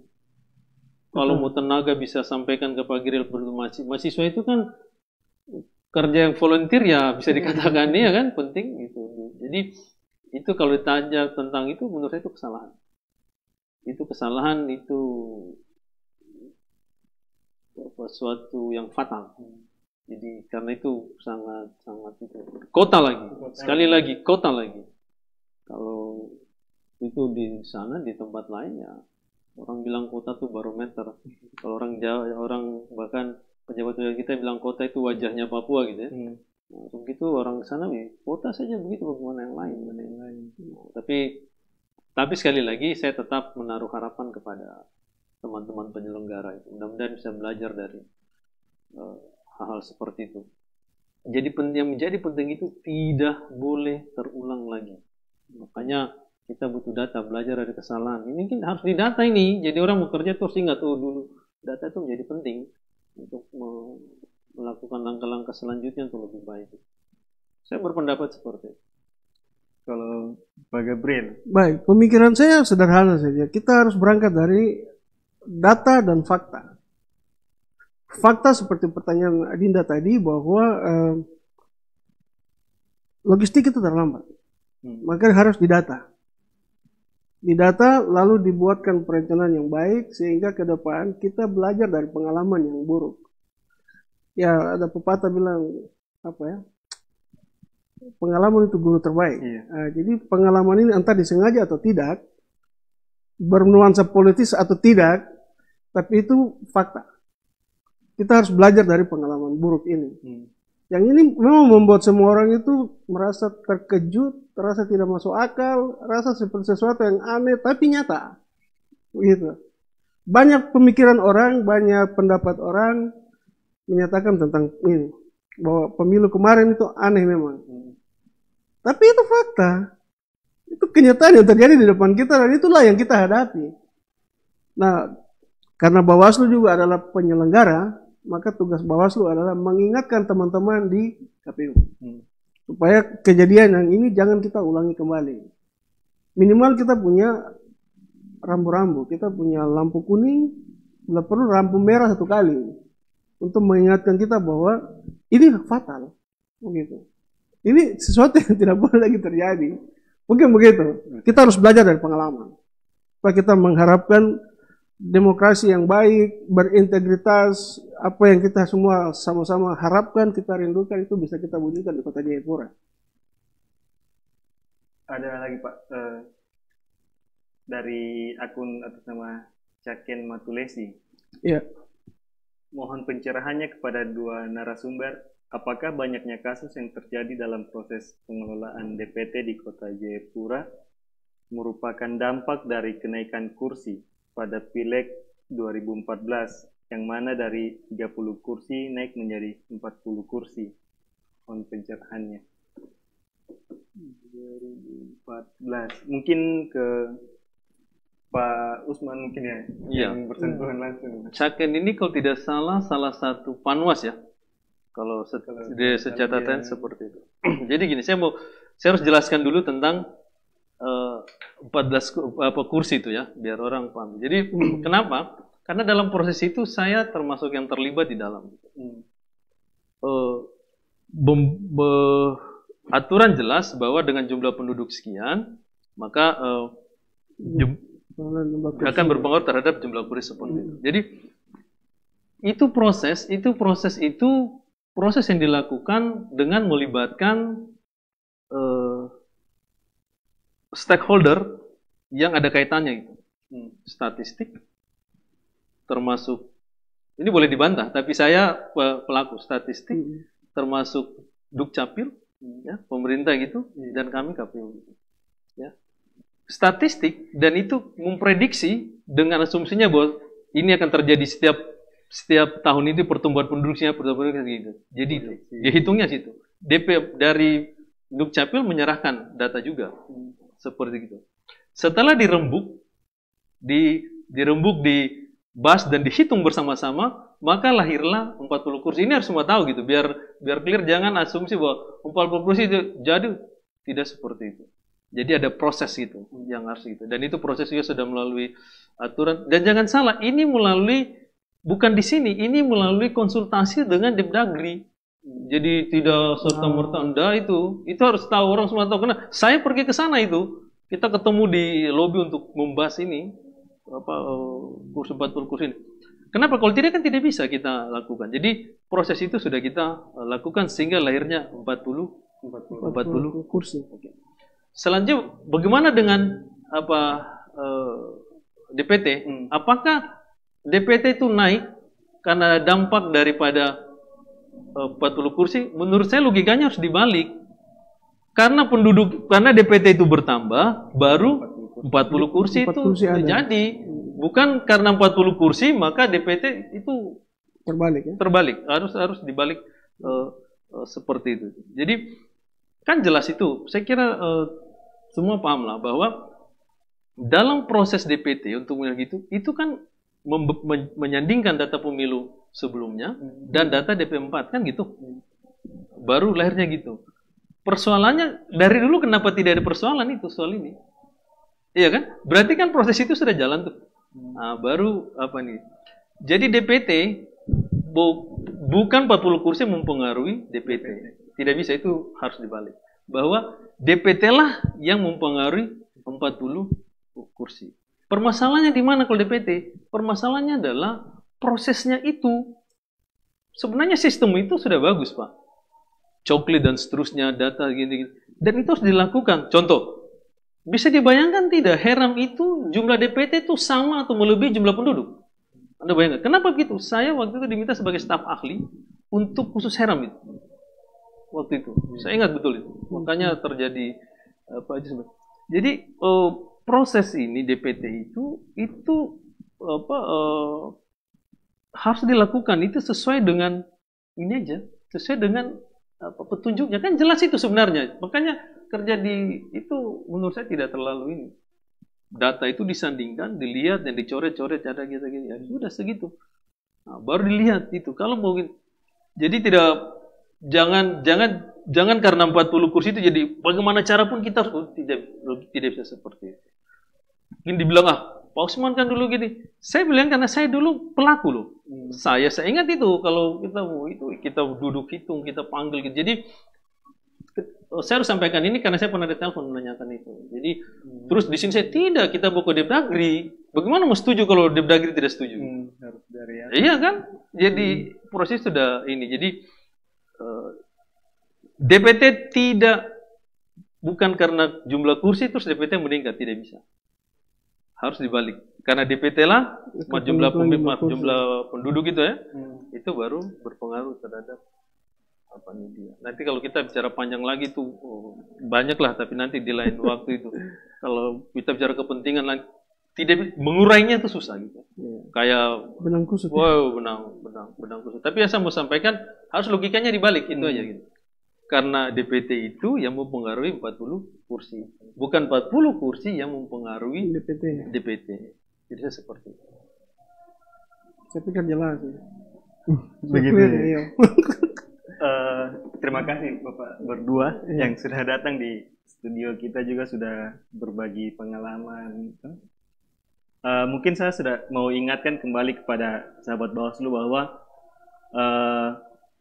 Kalau mau tenaga bisa sampaikan ke Pak Giril, mahasiswa itu kan kerja yang volunteer ya bisa dikatakan ya kan penting gitu. Jadi itu kalau ditanya tentang itu menurut saya itu kesalahan. Itu kesalahan, itu sesuatu yang fatal. Jadi karena itu sangat itu kota lagi. Sekali lagi kota lagi. Kalau itu di sana di tempat lain ya orang bilang kota tuh barometer. Kalau orang Jawa, orang bahkan pejabat kita bilang kota itu wajahnya Papua gitu ya. Nah, begitu orang sana kota saja begitu, bagaimana yang lain. Tapi sekali lagi saya tetap menaruh harapan kepada teman-teman penyelenggara itu. Mudah-mudahan bisa belajar dari hal-hal seperti itu. Jadi yang menjadi penting itu tidak boleh terulang lagi. Makanya kita butuh data, belajar dari kesalahan. Ini kan harus didata ini. Jadi orang bekerja terus ingat dulu data itu menjadi penting untuk melakukan langkah-langkah selanjutnya untuk lebih baik. Saya berpendapat seperti itu. Kalau Pak Gabriel. Baik, pemikiran saya sederhana saja. Kita harus berangkat dari data dan fakta. Fakta seperti pertanyaan Adinda tadi bahwa logistik itu terlambat. Maka harus didata. Didata lalu dibuatkan perencanaan yang baik sehingga ke depan kita belajar dari pengalaman yang buruk. Ya ada pepatah bilang apa ya? Pengalaman itu guru terbaik. Jadi pengalaman ini entah disengaja atau tidak, bernuansa politis atau tidak, tapi itu fakta. Kita harus belajar dari pengalaman buruk ini. Yang ini memang membuat semua orang itu merasa terkejut, terasa tidak masuk akal, rasa seperti sesuatu yang aneh, tapi nyata. Begitu. Banyak pemikiran orang, banyak pendapat orang menyatakan tentang ini. Bahwa pemilu kemarin itu aneh memang. Tapi itu fakta. Itu kenyataan yang terjadi di depan kita dan itulah yang kita hadapi. Nah, karena Bawaslu juga adalah penyelenggara, maka tugas Bawaslu adalah mengingatkan teman-teman di KPU. Supaya kejadian yang ini jangan kita ulangi kembali. Minimal kita punya rambu-rambu, kita punya lampu kuning, bila perlu lampu merah satu kali. Untuk mengingatkan kita bahwa ini fatal. Begitu. Ini sesuatu yang tidak boleh lagi terjadi. Mungkin begitu. Kita harus belajar dari pengalaman. Supaya kita mengharapkan demokrasi yang baik, berintegritas, apa yang kita semua sama-sama harapkan, kita rindukan, itu bisa kita wujudkan di Kota Jayapura. Ada lagi Pak, dari akun atas nama Caken Matulesi. Iya. Mohon pencerahannya kepada dua narasumber, apakah banyaknya kasus yang terjadi dalam proses pengelolaan DPT di Kota Jayapura merupakan dampak dari kenaikan kursi pada Pileg 2014, yang mana dari 30 kursi naik menjadi 40 kursi. Mohon pencerahannya. 2014. Mungkin ke Pak Usman mungkin ya, yang bersentuhan langsung. Caken ini kalau tidak salah satu panwas ya. Kalau secatatan seperti itu. Jadi gini, saya harus jelaskan dulu tentang 14 kursi itu ya, biar orang paham. Jadi kenapa? Karena dalam proses itu saya termasuk yang terlibat di dalam. Aturan jelas bahwa dengan jumlah penduduk sekian, maka akan berpengaruh terhadap jumlah kursi seperti itu. Jadi proses yang dilakukan dengan melibatkan stakeholder yang ada kaitannya gitu. Statistik termasuk, ini boleh dibantah, tapi saya pelaku statistik, termasuk Dukcapil, ya, pemerintah gitu, dan kami KPU gitu. Ya. Statistik, dan itu memprediksi dengan asumsinya bahwa ini akan terjadi setiap tahun ini pertumbuhan penduduknya gitu. Jadi itu, dihitungnya situ. DP dari Dukcapil menyerahkan data juga. Seperti itu. Setelah dirembuk di dibahas dan dihitung bersama-sama, maka lahirlah 40 kursi. Ini harus semua tahu gitu, biar clear, jangan asumsi bahwa 40 kursi itu jadi tidak seperti itu. Jadi ada proses itu yang harus itu. Dan itu prosesnya sudah melalui aturan. Dan jangan salah, ini melalui bukan di sini, ini melalui konsultasi dengan Depdagri. Jadi tidak serta-merta itu harus tahu, orang semua tahu. Karena saya pergi ke sana itu, kita ketemu di lobi untuk membahas ini kursi 40 kursi ini. Kenapa? Kalau tidak kan tidak bisa kita lakukan. Jadi proses itu sudah kita lakukan sehingga lahirnya 40 kursi. Selanjutnya bagaimana dengan DPT? Apakah DPT itu naik karena dampak daripada 40 kursi? Menurut saya logikanya harus dibalik. Karena DPT itu bertambah, baru 40 kursi itu terjadi. Bukan karena 40 kursi maka DPT itu terbalik ya? Terbalik. Harus dibalik seperti itu. Jadi kan jelas itu. Saya kira semua paham lah bahwa dalam proses DPT untuk gitu itu kan menyandingkan data pemilu sebelumnya dan data DP4 kan gitu. Baru lahirnya gitu. Persoalannya dari dulu kenapa tidak ada persoalan itu soal ini? Iya kan? Berarti kan proses itu sudah jalan tuh. Nah, baru nih? Jadi DPT bukan 40 kursi mempengaruhi DPT. Tidak bisa, itu harus dibalik. Bahwa DPT lah yang mempengaruhi 40 kursi. Permasalahannya di mana kalau DPT? Permasalahannya adalah prosesnya itu. Sebenarnya sistem itu sudah bagus, Pak. Coklit dan seterusnya, data gini. Dan itu harus dilakukan. Contoh, bisa dibayangkan tidak, Heram itu jumlah DPT itu sama atau melebihi jumlah penduduk? Anda bayangkan, kenapa begitu? Saya waktu itu diminta sebagai staf ahli untuk khusus Heram itu. Waktu itu, saya ingat betul itu. Makanya terjadi jadi proses ini DPT itu harus dilakukan itu sesuai dengan ini aja, sesuai dengan petunjuknya kan jelas itu sebenarnya. Makanya kerja di itu menurut saya tidak terlalu ini. Data itu disandingkan, dilihat dan dicoret-coret ada gitu-gitu. Ya sudah segitu. Nah, baru dilihat itu. Kalau mau jadi jangan karena 40 kursi itu jadi bagaimana cara pun kita tidak bisa seperti itu. Mungkin dibilang Pak Usman kan dulu gini. Saya bilang karena saya dulu pelaku loh. Saya ingat itu kalau kita duduk hitung, kita panggil gitu. Jadi saya harus sampaikan ini karena saya pernah ditelepon menanyakan itu. Jadi terus di sini saya tidak, kita bawa ke Depdagri. Bagaimana mau setuju kalau Depdagri tidak setuju? Harus dari iya kan? Jadi proses sudah ini. Jadi DPT bukan karena jumlah kursi terus DPT meningkat, tidak bisa. Harus dibalik. Karena DPT lah jumlah penduduk itu ya, itu baru berpengaruh terhadap dia. Nanti kalau kita bicara panjang lagi tuh banyak lah, tapi nanti di lain waktu itu. Kalau kita bicara kepentingan lagi, tidak mengurainya itu susah gitu. Kayak benang kusut. Wow, benang kusut. Tapi yang saya mau sampaikan harus logikanya dibalik itu aja gitu. Karena DPT itu yang mempengaruhi 40 kursi. Bukan 40 kursi yang mempengaruhi DPT. Jadi saya seperti itu. Saya pikir jelas ya. Begitu. Iya. Terima kasih Bapak berdua yang sudah datang di studio kita, juga sudah berbagi pengalaman. Mungkin saya sudah mau ingatkan kembali kepada sahabat Bawaslu bahwa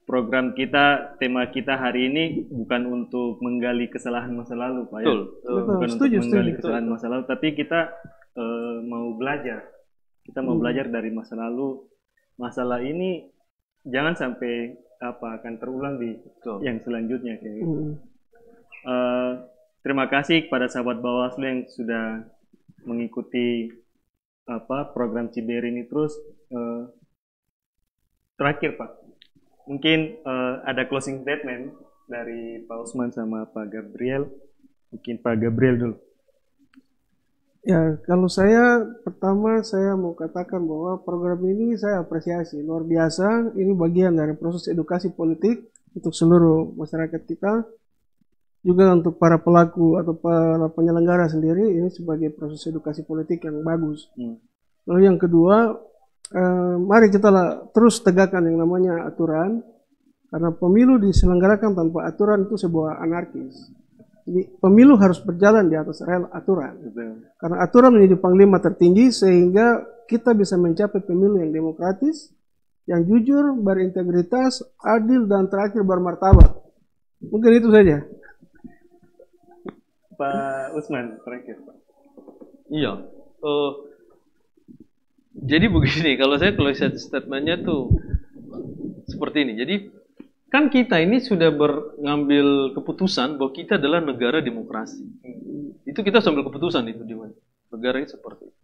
program kita, tema kita hari ini bukan untuk menggali kesalahan masa lalu, Pak. Betul. Bukan untuk menggali kesalahan masa lalu, tapi kita mau belajar. Kita mau belajar dari masa lalu. Masalah ini jangan sampai akan terulang di yang selanjutnya kayak gitu. Terima kasih kepada sahabat Bawaslu yang sudah mengikuti program Ciberi ini terus. Terakhir Pak, mungkin ada closing statement dari Pak Usman sama Pak Gabriel. Mungkin Pak Gabriel dulu. Ya, kalau pertama saya mau katakan bahwa program ini saya apresiasi, luar biasa. Ini bagian dari proses edukasi politik untuk seluruh masyarakat kita. Juga untuk para pelaku atau para penyelenggara sendiri, ini sebagai proses edukasi politik yang bagus. Lalu yang kedua, mari kita terus tegakkan yang namanya aturan, karena pemilu diselenggarakan tanpa aturan itu sebuah anarkis. Jadi pemilu harus berjalan di atas rel aturan. Karena aturan menjadi panglima tertinggi sehingga kita bisa mencapai pemilu yang demokratis, yang jujur, berintegritas, adil, dan terakhir bermartabat. Mungkin itu saja. Pak Usman, terakhir Pak. Iya. Jadi begini, kalau saya statementnya tuh seperti ini. Jadi kan kita ini sudah mengambil keputusan bahwa kita adalah negara demokrasi. Itu kita sudah ambil keputusan itu di mana negara ini seperti itu.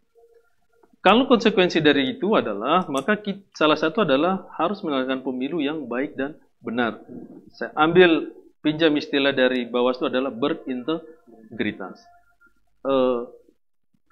Kalau konsekuensi dari itu adalah maka salah satu adalah harus menjalankan pemilu yang baik dan benar. Saya ambil pinjam istilah dari Bawaslu adalah berintegritas.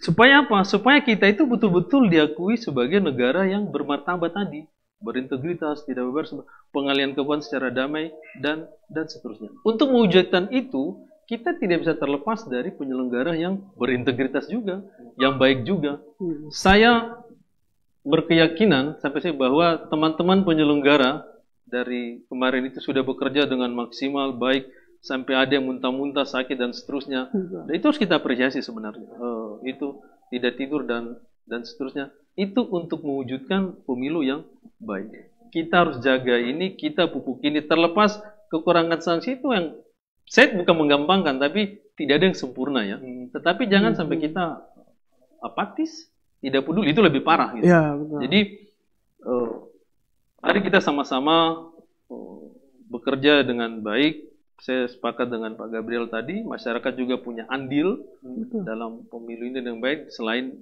Supaya apa? Supaya kita itu betul-betul diakui sebagai negara yang bermartabat tadi. Berintegritas, tidak bebas, pengalihan kekuasaan secara damai, dan seterusnya. Untuk mewujudkan itu, kita tidak bisa terlepas dari penyelenggara yang berintegritas juga, yang baik juga. Saya berkeyakinan sampai saya bahwa teman-teman penyelenggara dari kemarin itu sudah bekerja dengan maksimal, baik, sampai ada yang muntah-muntah, sakit, dan seterusnya. Dan itu harus kita apresiasi sebenarnya. Itu tidak tidur dan seterusnya. Itu untuk mewujudkan pemilu yang baik. Kita harus jaga ini, kita pupuk ini. Terlepas kekurangan sanksi itu yang saya bukan menggampangkan, tapi tidak ada yang sempurna ya. Tetapi jangan sampai kita apatis, tidak peduli, itu lebih parah. Gitu. Ya, betul. Jadi mari kita sama-sama bekerja dengan baik. Saya sepakat dengan Pak Gabriel tadi, masyarakat juga punya andil dalam pemilu ini dengan baik selain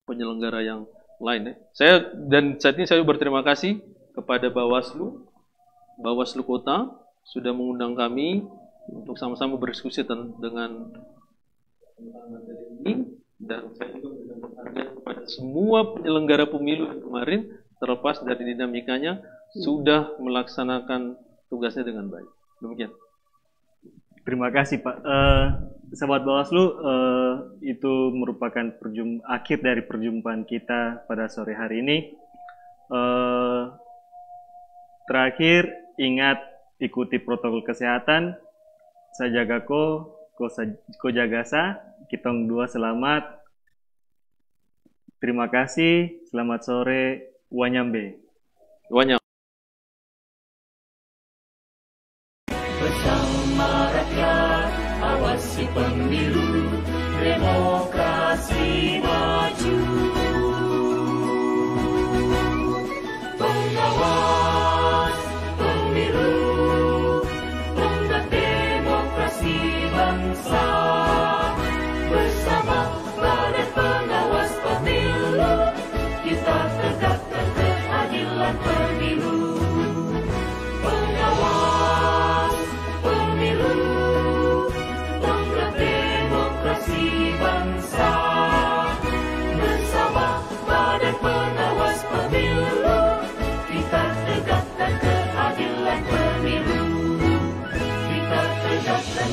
penyelenggara yang lain. Saat ini saya berterima kasih kepada Bawaslu Kota sudah mengundang kami untuk sama-sama berdiskusi dengan ini, dan saya juga berterima kepada semua penyelenggara pemilu kemarin terlepas dari dinamikanya sudah melaksanakan tugasnya dengan baik. Demikian. Terima kasih Pak. Sahabat Bawaslu, itu merupakan akhir dari perjumpaan kita pada sore hari ini. Terakhir, ingat ikuti protokol kesehatan. Saya jaga ko jaga sa. Kitong dua selamat. Terima kasih. Selamat sore. Wanyambe. Wanyam. Bersama rakyat awasi pemilu, demokrasi maju. Pengawas pemilu, tonggak demokrasi bangsa. Bersama Badan Pengawas Pemilu, kita tegakkan keadilan pemilu. Pengawas pemilu, tonggak demokrasi bangsa. Bersama Badan Pengawas Pemilu, kita tegakkan keadilan pemilu. Kita tegakkan